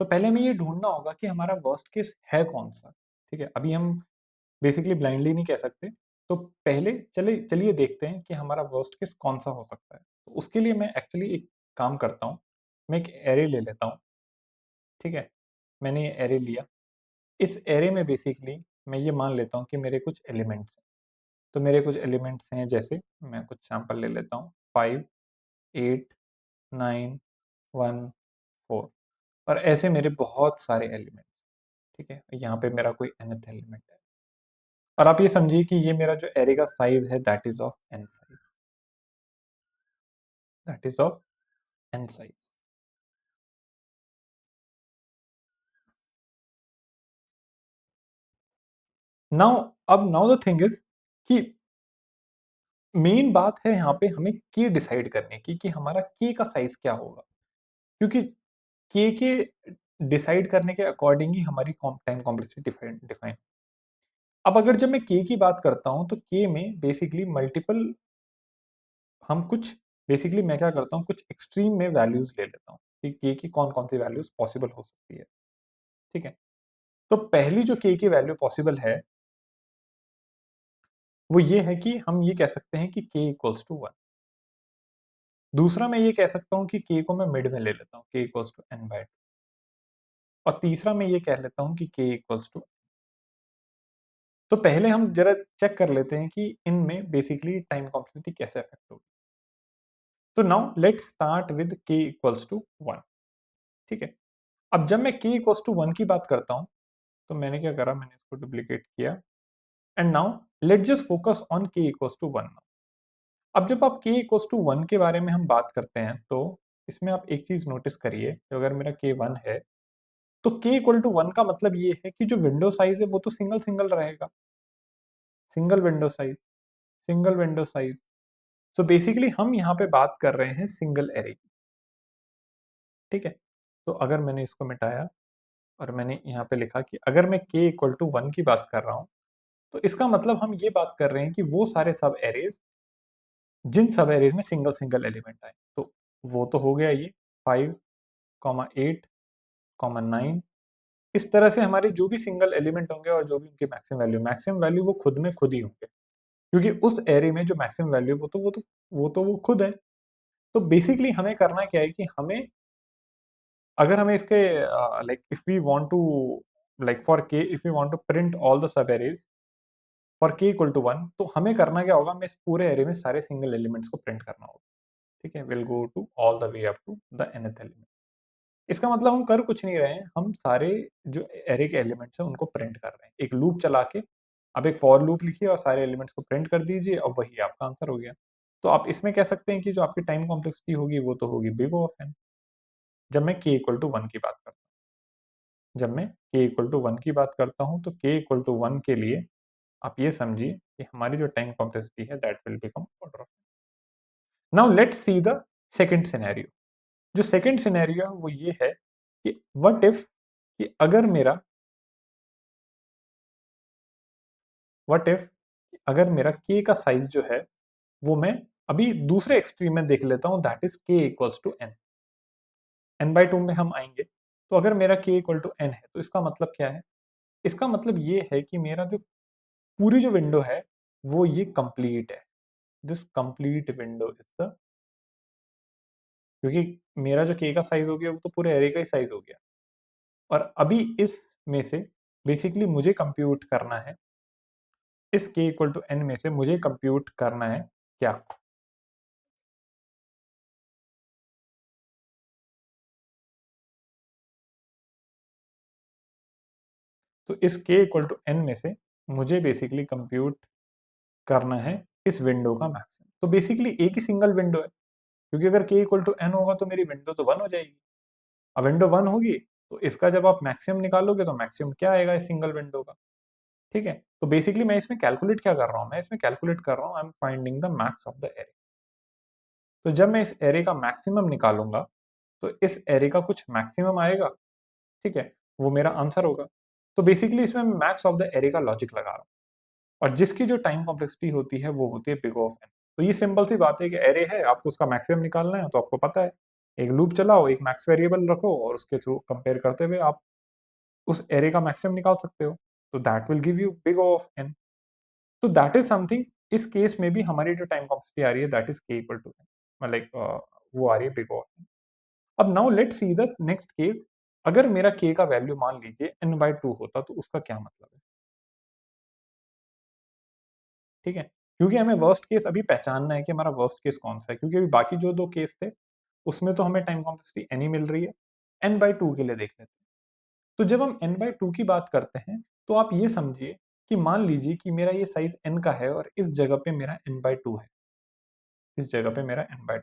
तो पहले हमें ये ढूंढना होगा कि हमारा वर्स्ट केस है कौन सा। ठीक है, अभी हम बेसिकली ब्लाइंडली नहीं कह सकते। तो पहले चलिए देखते हैं कि हमारा वर्स्ट केस कौन सा हो सकता है। तो उसके लिए मैं एक्चुअली एक काम करता हूँ, मैं एक एरे ले लेता हूँ। ठीक है, मैंने ये एरे लिया। इस एरे में बेसिकली मैं ये मान लेता हूँ कि मेरे कुछ एलिमेंट्स हैं। तो मेरे कुछ एलिमेंट्स हैं, जैसे मैं कुछ सैंपल ले लेता हूँ, 5 8 9 1 4, और ऐसे मेरे बहुत सारे एलिमेंट। ठीक है, यहाँ पे मेरा कोई nth एलिमेंट है, और आप ये समझिए कि ये मेरा जो एरे का साइज है that is of n size, that is of n size. Now अब नाउ द थिंग इज कि मेन बात है यहाँ पे हमें के डिसाइड करने की कि हमारा के का साइज क्या होगा, क्योंकि के डिसाइड करने के अकॉर्डिंग ही हमारी टाइम कॉम्प्लेक्सिटी डिफाइन डिफाइन। अब अगर जब मैं के की बात करता हूँ तो के में बेसिकली मल्टीपल, हम कुछ बेसिकली मैं क्या करता हूँ, कुछ एक्सट्रीम में वैल्यूज ले लेता हूँ कि के की कौन कौन सी वैल्यूज पॉसिबल हो सकती है। ठीक है, तो पहली जो के की वैल्यू पॉसिबल है वो ये है कि हम ये कह सकते हैं कि के इक्वल्स टू 1। दूसरा मैं ये कह सकता हूँ कि के को मैं मिड में ले लेता हूँ, के इक्वल्स टू n बाय 2। और तीसरा मैं ये कह लेता हूँ कि के इक्वल्स टू। तो पहले हम जरा चेक कर लेते हैं कि इनमें बेसिकली टाइम कॉम्प्लेक्सिटी कैसे अफेक्ट होगी। तो नाउ लेट्स स्टार्ट विद के इक्वल्स टू 1। ठीक है, अब जब मैं के इक्वल्स टू 1 की बात करता हूँ तो मैंने क्या करा, मैंने इसको डुप्लीकेट किया, and now let's just focus on के इक्वल्स टू 1। अब जब आप के इक्वल्स टू 1 के बारे में हम बात करते हैं तो इसमें आप एक चीज नोटिस करिए कि अगर मेरा के 1 है तो के इक्वल टू 1 का मतलब ये है कि जो विंडो साइज है वो तो सिंगल सिंगल रहेगा, single window size, single window size. So basically हम यहाँ पे बात कर रहे हैं सिंगल एरे की। ठीक है, तो अगर मैंने इसको मिटाया और मैंने यहाँ पे लिखा कि अगर मैं के इक्वल टू 1 की बात कर रहा हूँ तो इसका मतलब हम ये बात कर रहे हैं कि वो सारे सब एरेज जिन सब एरेज में सिंगल सिंगल एलिमेंट आए, तो वो तो हो गया ये 5 8 9। इस तरह से हमारे जो भी सिंगल एलिमेंट होंगे और जो भी उनकी मैक्सिमम वैल्यू वो खुद में खुद ही होंगे, क्योंकि उस एरे में जो मैक्सिमम वैल्यू वो खुद है। तो बेसिकली हमें करना क्या है कि हमें, अगर हमें इसके like if we want to, like for k if we want to print all the sub arrays for k equal to 1, तो हमें करना क्या होगा, हमें इस पूरे एरे में सारे सिंगल एलिमेंट्स को प्रिंट करना होगा। ठीक है, will go to all the way up to the nth element. इसका मतलब हम कर कुछ नहीं रहे हैं, हम सारे जो एरे के एलिमेंट्स हैं उनको प्रिंट कर रहे हैं एक लूप चला के। अब एक फॉर लूप लिखिए और सारे एलिमेंट्स को प्रिंट कर दीजिए, अब वही आपका आंसर हो गया। तो आप इसमें कह सकते हैं कि जो आपकी टाइम कॉम्प्लेक्सिटी होगी वो तो होगी बिग O ऑफ n, जब मैं k इक्वल टू 1 की बात करता हूँ। जब मैं k इक्वल टू 1 की बात करता हूँ तो k इक्वल टू 1 के लिए आप ये समझिए कि हमारी जो टाइम कॉम्प्लेक्सिटी है that will become order of. Now let's see the second scenario. जो सेकंड सिनेरियो है वो ये है कि व्हाट इफ, कि अगर मेरा, व्हाट इफ अगर मेरा k का साइज जो है वो मैं अभी दूसरे एक्सट्रीम में देख लेता हूं, that is k equals to n। n by 2 में हम आएंगे। तो अगर मेरा k इक्वल टू n है तो इसका मतलब क्या है, इसका मतलब ये है कि मेरा जो पूरी जो विंडो है वो ये कंप्लीट है। This complete window is the, क्योंकि मेरा जो k का साइज हो गया वो तो पूरे एरे का ही साइज हो गया, और अभी इस में से बेसिकली मुझे कंप्यूट करना है, इस k इक्वल टू n में से मुझे कंप्यूट करना है क्या, तो इस k इक्वल टू n में से मुझे बेसिकली कंप्यूट करना है इस विंडो का मैक्सिमम। तो बेसिकली एक ही सिंगल विंडो है, क्योंकि अगर k इक्वल टू n होगा तो मेरी विंडो तो 1 हो जाएगी। अब विंडो 1 होगी तो इसका जब आप मैक्सिमम निकालोगे तो मैक्सिमम क्या आएगा इस सिंगल विंडो का, ठीक है। तो बेसिकली मैं इसमें कैलकुलेट क्या कर रहा हूँ, मैं इसमें कैलकुलेट कर रहा हूँ, I am finding the max of the array. तो जब मैं इस एरे का मैक्सिमम निकालूंगा तो इस एरे का कुछ मैक्सिमम आएगा, ठीक है, वो मेरा आंसर होगा। तो बेसिकली इसमें मैं मैक्स ऑफ द एरे का लॉजिक लगा रहा हूँ, और जिसकी जो टाइम कॉम्प्लेक्सिटी होती है वो होती है बिग ऑफ एन। तो ये सिंपल सी बात है कि एरे है, आपको उसका मैक्सिमम निकालना है, तो आपको पता है एक लूप चलाओ, एक मैक्स वेरिएबल रखो और उसके थ्रू कंपेयर करते हुए आप उस एरे का मैक्सिमम निकाल सकते हो। तो that will give you big of n. तो दैट इज समथिंग, इस केस में भी हमारी जो टाइम कॉम्प्लेक्सिटी आ रही है that is k equal to n, like वो आ रही है बिग ऑफ एन। अब now let's see the next case. अगर मेरा k का वैल्यू मान लीजिए n/2 होता तो उसका क्या मतलब है, ठीक है। क्योंकि हमें वर्स्ट केस अभी पहचानना है कि हमारा वर्स्ट केस कौन सा है, क्योंकि अभी बाकी जो दो केस थे उसमें तो हमें टाइम कॉम्प्लेक्सिटी n ही मिल रही है। n/2 के लिए देख लेते हैं। तो जब हम n/2 की बात करते हैं तो आप ये समझिए कि मान लीजिए कि मेरा ये साइज n का है और इस जगह पे मेरा n/2 है, इस जगह पे मेरा n/2।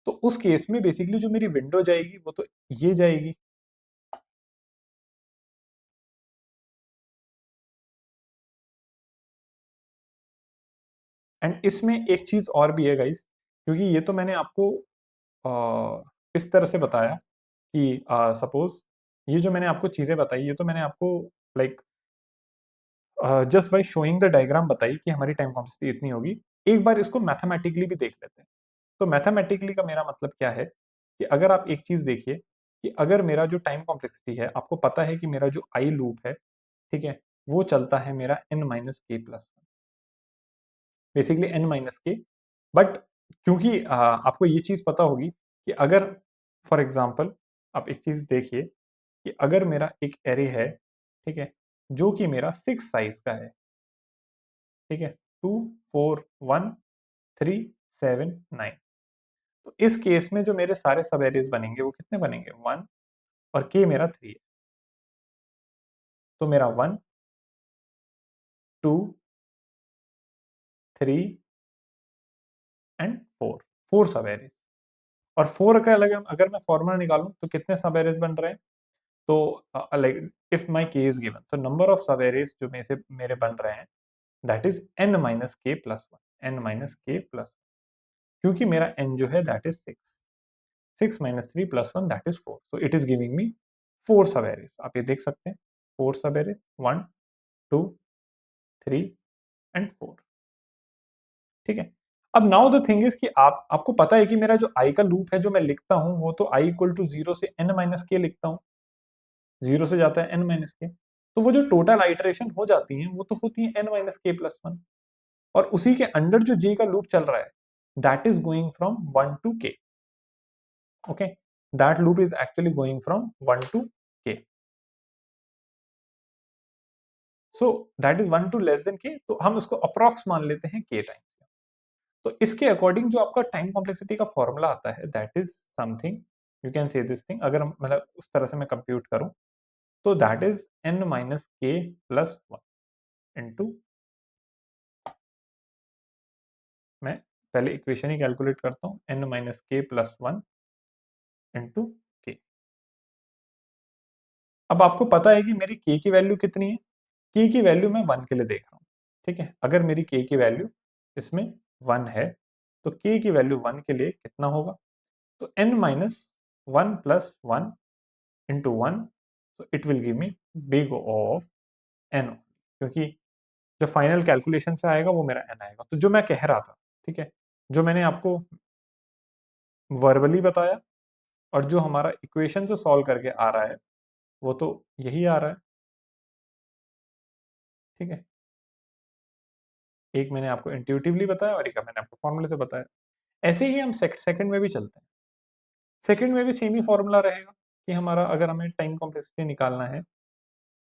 तो उस केस में बेसिकली जो मेरी विंडो जाएगी वो तो ये जाएगी। एंड इसमें एक चीज और भी है गाइस, क्योंकि ये तो मैंने आपको इस तरह से बताया कि सपोज ये जो मैंने आपको चीजें बताई ये तो मैंने आपको like just by showing the diagram बताई कि हमारी टाइम कॉम्प्लेक्सिटी इतनी होगी। एक बार इसको मैथमेटिकली भी देख लेते हैं। तो मैथमेटिकली का मेरा मतलब क्या है कि अगर आप एक चीज देखिए कि अगर मेरा जो टाइम कॉम्प्लेक्सिटी है, आपको पता है कि मेरा जो आई लूप है, ठीक है, वो चलता है मेरा n-k+1, बेसिकली n-k। बट क्योंकि आपको ये चीज पता होगी कि अगर फॉर एग्जांपल आप एक चीज देखिए कि अगर मेरा एक एरे है, ठीक है, जो कि मेरा 6 साइज का है, ठीक है, 2 4 1 3 7 9। तो इस केस में जो मेरे सारे सब एरेज बनेंगे वो कितने बनेंगे, 1, और k मेरा 3 है। तो मेरा 1 2 3 एंड 4, 4 सब एरेज। और 4 का अलग अगर मैं फॉर्मूला निकालूं तो कितने सब एरेज बन रहे हैं, तो like if my k is given तो नंबर ऑफ सब एरेज जो में से मेरे बन रहे हैं दैट इज n-k+1, n-k+1, क्योंकि मेरा n जो है that is 6, 6 - 3 + 1 that is 4, so it is giving मी 4 सब एरेज। आप ये देख सकते हैं 4 सब एरेज, 1 2 3 एंड 4, ठीक है। अब नाउ द थिंग इज कि आपको पता है कि मेरा जो i का लूप है जो मैं लिखता हूं वो तो i इक्वल टू 0 से n-k लिखता हूं, 0 से जाता है n-k। तो वो जो टोटल आइटरेशन हो जाती हैं वो तो होती है n-k+1, और उसी के अंडर जो j का लूप चल रहा है that is going from 1 to k। Okay, that loop is actually going from 1 to k। So that is 1 to less than k, तो हम उसको अप्रॉक्स मान लेते हैं k टाइम। तो इसके अकॉर्डिंग जो आपका टाइम कॉम्प्लेक्सिटी का फॉर्मूला आता है that is something, you can say this thing, अगर मतलब उस तरह से मैं कंप्यूट करूं तो दैट इज n-k+1 इनटू, मैं पहले इक्वेशन ही कैलकुलेट करता हूं, n-k+1 इनटू k। अब आपको पता है कि मेरी k की वैल्यू कितनी है, k की वैल्यू मैं 1 के लिए देख रहा हूं, ठीक है। अगर मेरी k की वैल्यू इसमें 1 है तो k की वैल्यू 1 के लिए कितना होगा, तो n-1+1 into 1, so it will give me big of n, क्योंकि जो फाइनल कैलकुलेशन से आएगा वो मेरा n आएगा। तो जो मैं कह रहा था, ठीक है, जो मैंने आपको वर्बली बताया और जो हमारा इक्वेशन से सॉल्व करके आ रहा है वो तो यही आ रहा है, ठीक है। एक मैंने आपको इंट्यूटिवली बताया और एक मैंने आपको फॉर्मूले से बताया। ऐसे ही हम सेकंड में भी चलते हैं। सेकंड में भी सेम ही फॉर्मूला रहेगा कि हमारा अगर हमें टाइम कॉम्प्लेक्सिटी निकालना है,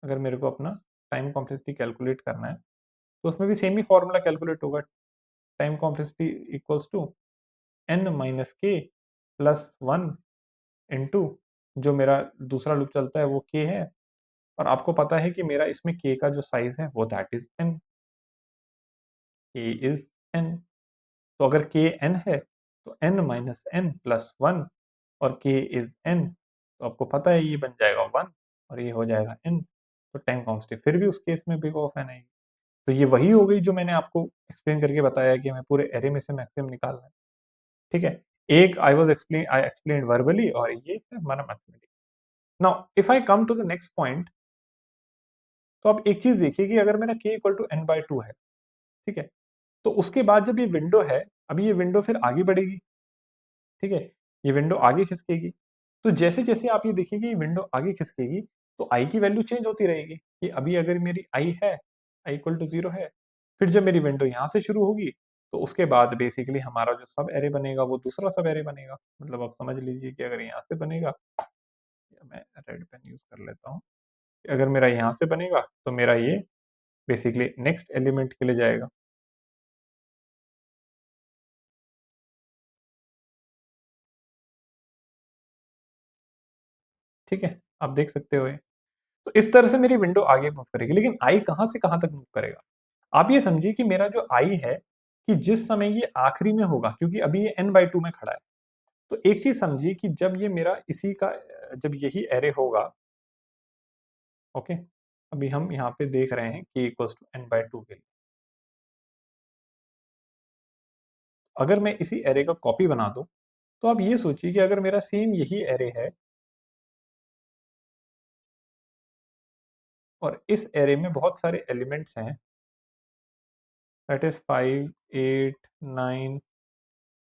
अगर मेरे को अपना टाइम कॉम्प्लेक्सिटी कैलकुलेट करना है तो उसमें भी सेम ही फॉर्मूला कैलकुलेट होगा। Time complexity equals to n-k+1 into जो मेरा दूसरा लूप चलता है वो k है, और आपको पता है कि मेरा इसमें k का जो साइज़ है वो that is n, k is n। तो अगर k n है तो n माइनस n प्लस 1 और k इज़ n, तो आपको पता है ये बन जाएगा 1 और ये हो जाएगा n। तो टाइम कांस्टेंट फिर भी उस केस में बिग ऑफ n आएगी। तो ये वही हो गई जो मैंने आपको एक्सप्लेन करके बताया कि हमें पूरे एरे में से मैक्सिमम निकालना है, ठीक है? एक आई एक्सप्लेन्ड वर्बली और ये है हमारा mathematics. Now if I come to the next point, तो आप एक चीज़ देखिए कि अगर मेरा k इक्वल टू n/2 है, ठीक है? तो उसके बाद जब ये विंडो है, अभी ये विंडो फिर आगे बढ़ेगी, ठीक है? ये विंडो आगे खिसकेगी। तो जैसे-जैसे आप ये देखिए कि ये विंडो आगे खिसकेगी, तो i की वैल्यू चेंज होती रहेगी कि अभी अगर मेरी i है, i इक्वल टू 0 है, फिर जब मेरी विंडो यहाँ से शुरू होगी, तो उसके बाद बेसिकली हमारा जो सब एरे बनेगा, वो दूसरा सब एरे बनेगा। मतलब आप समझ लीजिए कि अगर यहाँ से बनेगा, या मैं रेड पेन यूज़ कर लेता हूँ। अगर मेरा यहाँ से बनेगा, तो मेरा ये बेसिकली नेक्स्ट एलिमेंट के लिए जाएगा, ठीक है? आप देख सकते हो ये। तो इस तरह से मेरी विंडो आगे मूव करेगी, लेकिन आई कहाँ से कहाँ तक मूव करेगा? आप ये समझिए कि मेरा जो आई है, कि जिस समय ये आखिरी में होगा, क्योंकि अभी ये n/2 में खड़ा है। तो एक चीज़ समझिए कि जब ये मेरा इसी का जब यही एरे होगा, ओके? अभी हम यहाँ पे देख रहे हैं k इक्वल्स टू n/2 के लिए। अगर मैं इसी एरे का कॉपी बना दूँ, तो आप ये सोचिए कि अगर मेरा सेम यही एरे है और इस एरे में बहुत सारे एलिमेंट्स हैं, दैट इज़ 5, 8, 9,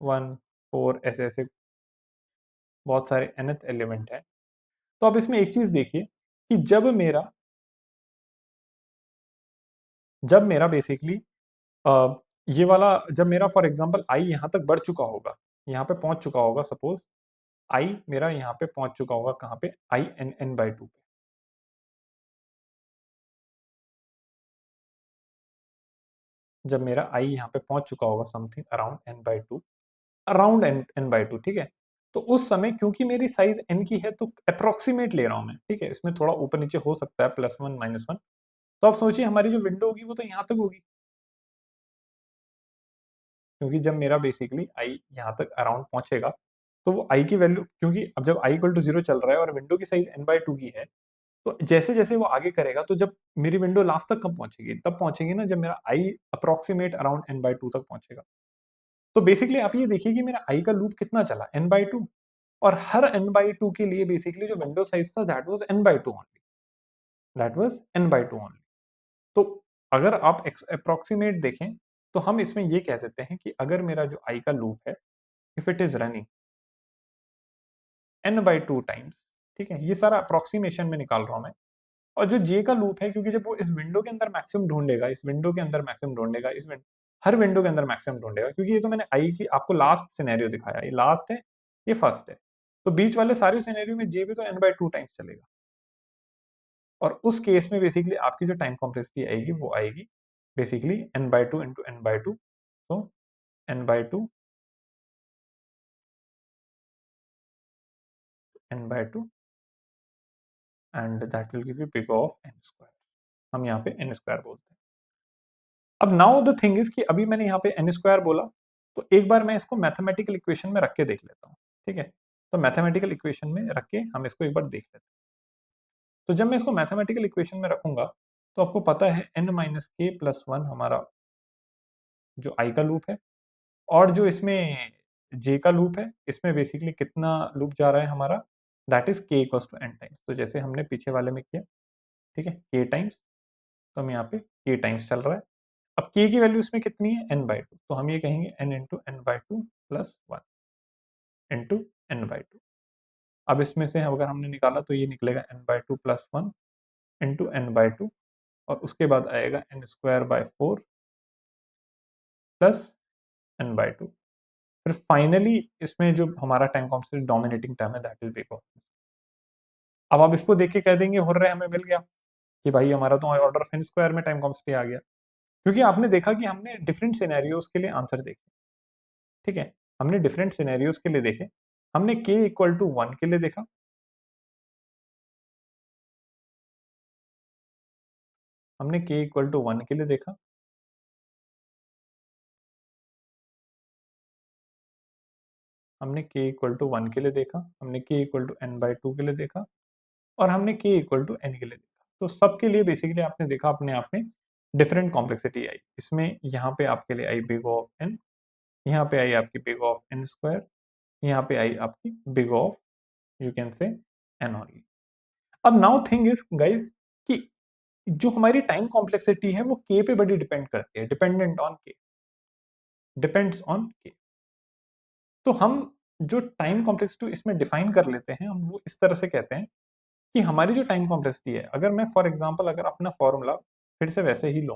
1, 4 ऐसे-ऐसे बहुत सारे nth एलिमेंट हैं। तो आप इसमें एक चीज़ देखिए कि जब मेरा बेसिकली अ, ये वाला जब मेरा फॉर एग्ज़ाम्पल i यहाँ तक बढ़ चुका होगा, यहाँ पे पहुँच चुका होगा सपोज़ i मेरा यहाँ पे पहुँच चुका होगा कहाँ पे i n/2 पे। जब मेरा i यहाँ पे पहुँच चुका होगा something around n/2, around n/2, ठीक है? तो उस समय क्योंकि मेरी साइज़ n की है तो एप्रोक्सिमेट ले रहा हूँ मैं, ठीक है? इसमें थोड़ा ऊपर-नीचे हो सकता है +1 -1। तो आप सोचिए हमारी जो विंडो होगी वो तो यहाँ तक होगी। क्योंकि जब मेरा बेसिकली i यहाँ तक अराउंड पहुँचेगा, तो वो i की वैल्यू क्योंकि अब जब i इक्वल टू 0 चल रहा है और विंडो की साइज़ n/2 की है, तो जैसे-जैसे वो आगे करेगा तो जब मेरी विंडो लास्ट तक कब पहुँचेगी? तब पहुँचेगी ना जब मेरा i अप्रॉक्सिमेट अराउंड n/2 तक पहुँचेगा। तो बेसिकली आप ये देखिए कि मेरा i का लूप कितना चला n/2 और हर n/2 के लिए बेसिकली जो विंडो साइज़ था दैट वाज़ n/2 ओनली। तो अगर आप अप्रॉक्सिमेट देखें, तो हम इसमें ये कह देते हैं कि अगर मेरा जो i का लूप है, if it is running n/2 times, ठीक है? ये सारा अप्रॉक्सिमेशन में निकाल रहा हूँ मैं। और जो j का लूप है क्योंकि जब वो इस विंडो के अंदर मैक्सिमम ढूँढेगा, इस विंडो के अंदर मैक्सिमम ढूँढेगा, हर विंडो के अंदर मैक्सिमम ढूँढेगा क्योंकि ये तो मैंने i की आपको लास्ट सिनेरियो दिखाया, ये लास्ट है, ये फर्स्ट है। तो बीच वाले सारे सिनेरियो में j भी तो n/2 टाइम्स चलेगा और उस केस में बेसिकली आपकी जो टाइम कॉम्प्लेक्सिटी आएगी, वो आएगी बेसिकली n/2 इंटू n/2, तो n/2 n/2 and that will give you big of n²। हम यहाँ पे n² बोलते हैं। अब नाउ द थिंग इज़ कि अभी मैंने यहाँ पे n² बोला, तो एक बार मैं इसको मैथमेटिकल इक्वेशन में रख के देख लेता हूँ, ठीक है? तो मैथमेटिकल इक्वेशन में रख के हम इसको एक बार देख लेते हैं। तो जब मैं इसको मैथमेटिकल इक्वेशन में रखूँगा, तो आपको पता है n माइनस k प्लस 1 हमारा जो i का लूप है और जो इसमें j का लूप है, इसमें बेसिकली कितना लूप जा रहा है हमारा, that is k equals to n times. तो जैसे हमने पीछे वाले में किया, ठीक है? k टाइम्स, तो हम यहाँ पे k टाइम्स चल रहा है। अब k की वैल्यू इसमें कितनी है n/2, तो हम ये कहेंगे n into n/2 plus 1 into n/2। अब इसमें से अगर हमने निकाला तो ये निकलेगा n/2 प्लस 1 इंटू n/2 और उसके बाद आएगा n²/4 प्लस n/2। फिर फाइनली इसमें जो हमारा टाइम कांस्टेंट डोमिनेटिंग टर्म है दैट विल बी इक्वल। अब आप इसको देख के कह देंगे हुर्रे हमें मिल गया कि भाई हमारा तो ऑर्डर ऑफ n² में टाइम कांस्टेंट आ गया। क्योंकि आपने देखा कि हमने डिफरेंट सिनेरियोज़ के लिए आंसर देखे, ठीक है? हमने डिफरेंट सिनेरियोज़ के लिए देखे। हमने k इक्वल टू 1 के लिए देखा, हमने k इक्वल टू 1 के लिए देखा, हमने k इक्वल टू 1 के लिए देखा, हमने k इक्वल टू n/2 के लिए देखा और हमने k इक्वल टू n के लिए देखा। तो सबके लिए बेसिकली आपने देखा अपने आप में डिफरेंट कॉम्प्लेक्सिटी आई। इसमें यहाँ पे आपके लिए आई बिग ऑफ n, यहाँ पे आई आपकी बिग ऑफ n स्क्वायर, यहाँ पे आई आपकी big of you can say n only. अब नाउ थिंग इज गाइस कि जो हमारी टाइम कॉम्प्लेक्सिटी है वो k पे बड़ी डिपेंड करती है, dependent on k, depends on k। तो हम जो टाइम कॉम्प्लेक्सिटी इसमें डिफाइन कर लेते हैं, हम वो इस तरह से कहते हैं कि हमारी जो टाइम कॉम्प्लेक्सिटी है, अगर मैं फॉर एग्जांपल अगर अपना फॉर्मूला फिर से वैसे ही लूं,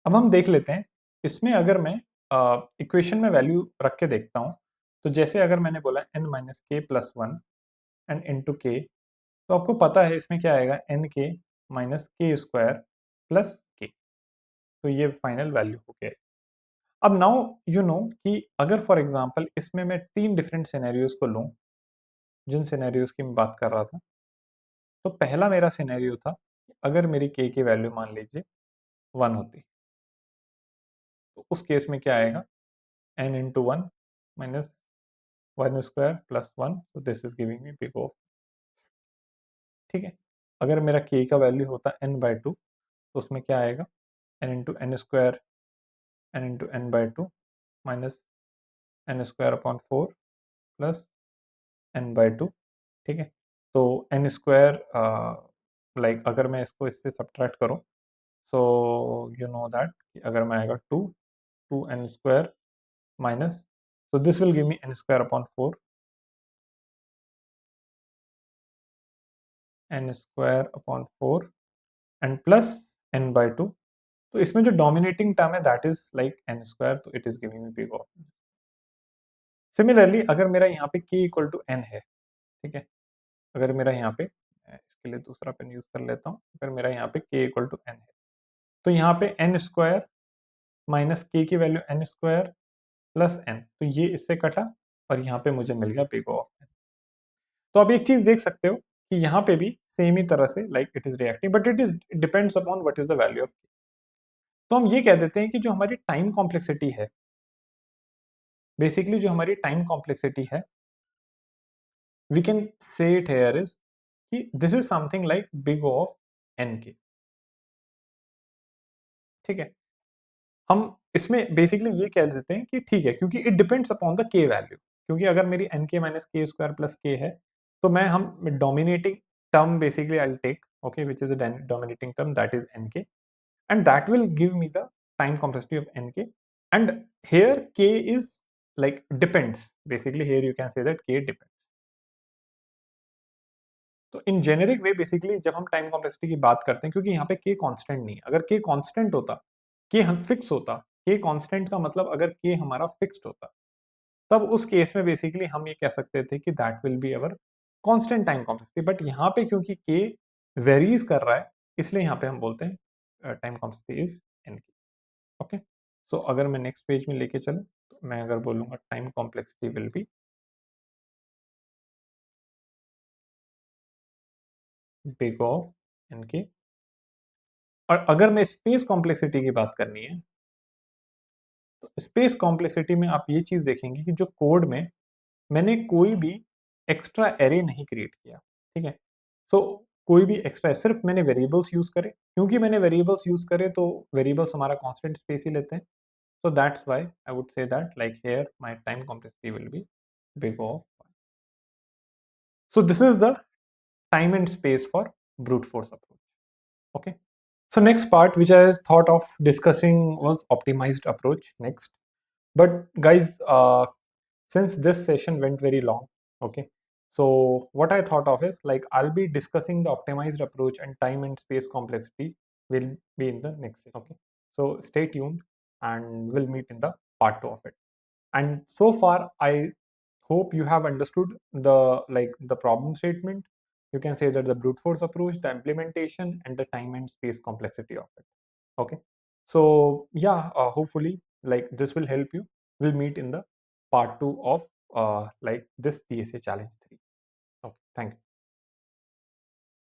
अब हम देख लेते हैं इसमें अगर मैं इक्वेशन में वैल्यू रख के देखता हूं, तो जैसे अगर मैंने बोला n माइनस के प्लस वन एंड इंटू के, तो आपको पता है इसमें क्या आएगा, एन के माइनस के स्क्वायर प्लस के। तो ये फाइनल वैल्यू हो गया। अब नाउ यू नो कि अगर फॉर एग्जांपल इसमें मैं 3 डिफरेंट सिनेरियोज को लूं, जिन सिनेरियोज की मैं बात कर रहा था, तो पहला मेरा सिनेरियो था अगर मेरी के की वैल्यू मान लीजिए 1 होती, तो उस केस में क्या आएगा, n into one minus one square plus one, तो this is giving me big of, ठीक है। अगर मेरा k का वैल्यू होता n/2, तो उसमें क्या आएगा, n into n square, n into n/2 minus n square upon 4 plus n/2, ठीक है। तो एन स्क्वायर लाइक अगर मैं इसको इससे सब्ट्रैक्ट करूं, सो यू नो दैट अगर मैं आएगा 2 to n square minus, so this will give me n square upon 4, n square upon 4 and plus n by 2। तो इसमें जो डोमिनेटिंग टर्म है that is like n square, तो it is giving me big of. Similarly अगर मेरा यहाँ पे k इक्वल टू n है, ठीक है, अगर मेरा यहाँ पे मैं इसके लिए दूसरा पेन यूज कर लेता हूँ, अगर मेरा यहाँ पे k इक्वल टू n है, तो यहाँ पे n स्क्वायर माइनस k की value n square plus n, तो ये इससे कटा और यहाँ पे मुझे मिल गया बिग ऑफ। तो आप एक चीज देख सकते हो कि यहाँ पे भी सेम ही तरह से like it is reacting, but it is depends upon what is the value of. तो हम ये कह देते हैं कि जो हमारी टाइम कॉम्प्लेक्सिटी है, बेसिकली जो हमारी टाइम कॉम्प्लेक्सिटी है, we can say it here is कि this is something like big of n k, ठीक है। हम इसमें बेसिकली ये कह देते हैं कि ठीक है, क्योंकि इट डिपेंड्स अपॉन द के वैल्यू, क्योंकि अगर मेरी एन के माइनस के स्क्वायर प्लस के है, तो मैं हम dominating term basically I take, okay, which is a dominating term that is n k, and that will give me the time complexity of nk, and here k is like depends, basically here you can say that k depends। तो इन जेनेरिक वे बेसिकली जब हम टाइम कॉम्प्लेक्सिटी की बात करते हैं, क्योंकि यहाँ पे k कांस्टेंट नहीं है, अगर k कांस्टेंट होता, k हम फिक्स होता, k कांस्टेंट का मतलब अगर k हमारा फिक्स्ड होता, तब उस केस में बेसिकली हम ये कह सकते थे कि that will be our constant time complexity, but यहाँ पे क्योंकि k वेरीज कर रहा है, इसलिए यहाँ पे हम बोलते हैं time complexity is n। Okay, so अगर मैं नेक्स्ट पेज में लेके चलूं, तो मैं अगर बोलूंगा time complexity will be big of n k. और अगर मैं स्पेस कॉम्प्लेक्सिटी की बात करनी है, तो स्पेस कॉम्प्लेक्सिटी में आप ये चीज देखेंगे कि जो कोड में मैंने कोई भी एक्स्ट्रा एरे नहीं क्रिएट किया, ठीक है। सो कोई भी एक्स्ट्रा, सिर्फ मैंने वेरिएबल्स यूज करे, क्योंकि मैंने वेरिएबल्स यूज करे तो वेरिएबल्स हमारा कांस्टेंट स्पेस ही लेते हैं। So that's why I would say that like here my time complexity will be big of 1। So this is the time and space for brute force approach. Okay. So next part which I thought of discussing was optimized approach next. But guys, since this session went very long, okay. So what I thought of is like I'll be discussing the optimized approach and time and space complexity will be in the next session. Okay. So stay tuned and we'll meet in the part 2 of it. And so far I hope you have understood the problem statement. You can say that the brute force approach, the implementation, and the time and space complexity of it. Okay, so yeah, hopefully like this will help you. We'll meet in the part 2 of like this DSA challenge 3. Okay, thank you.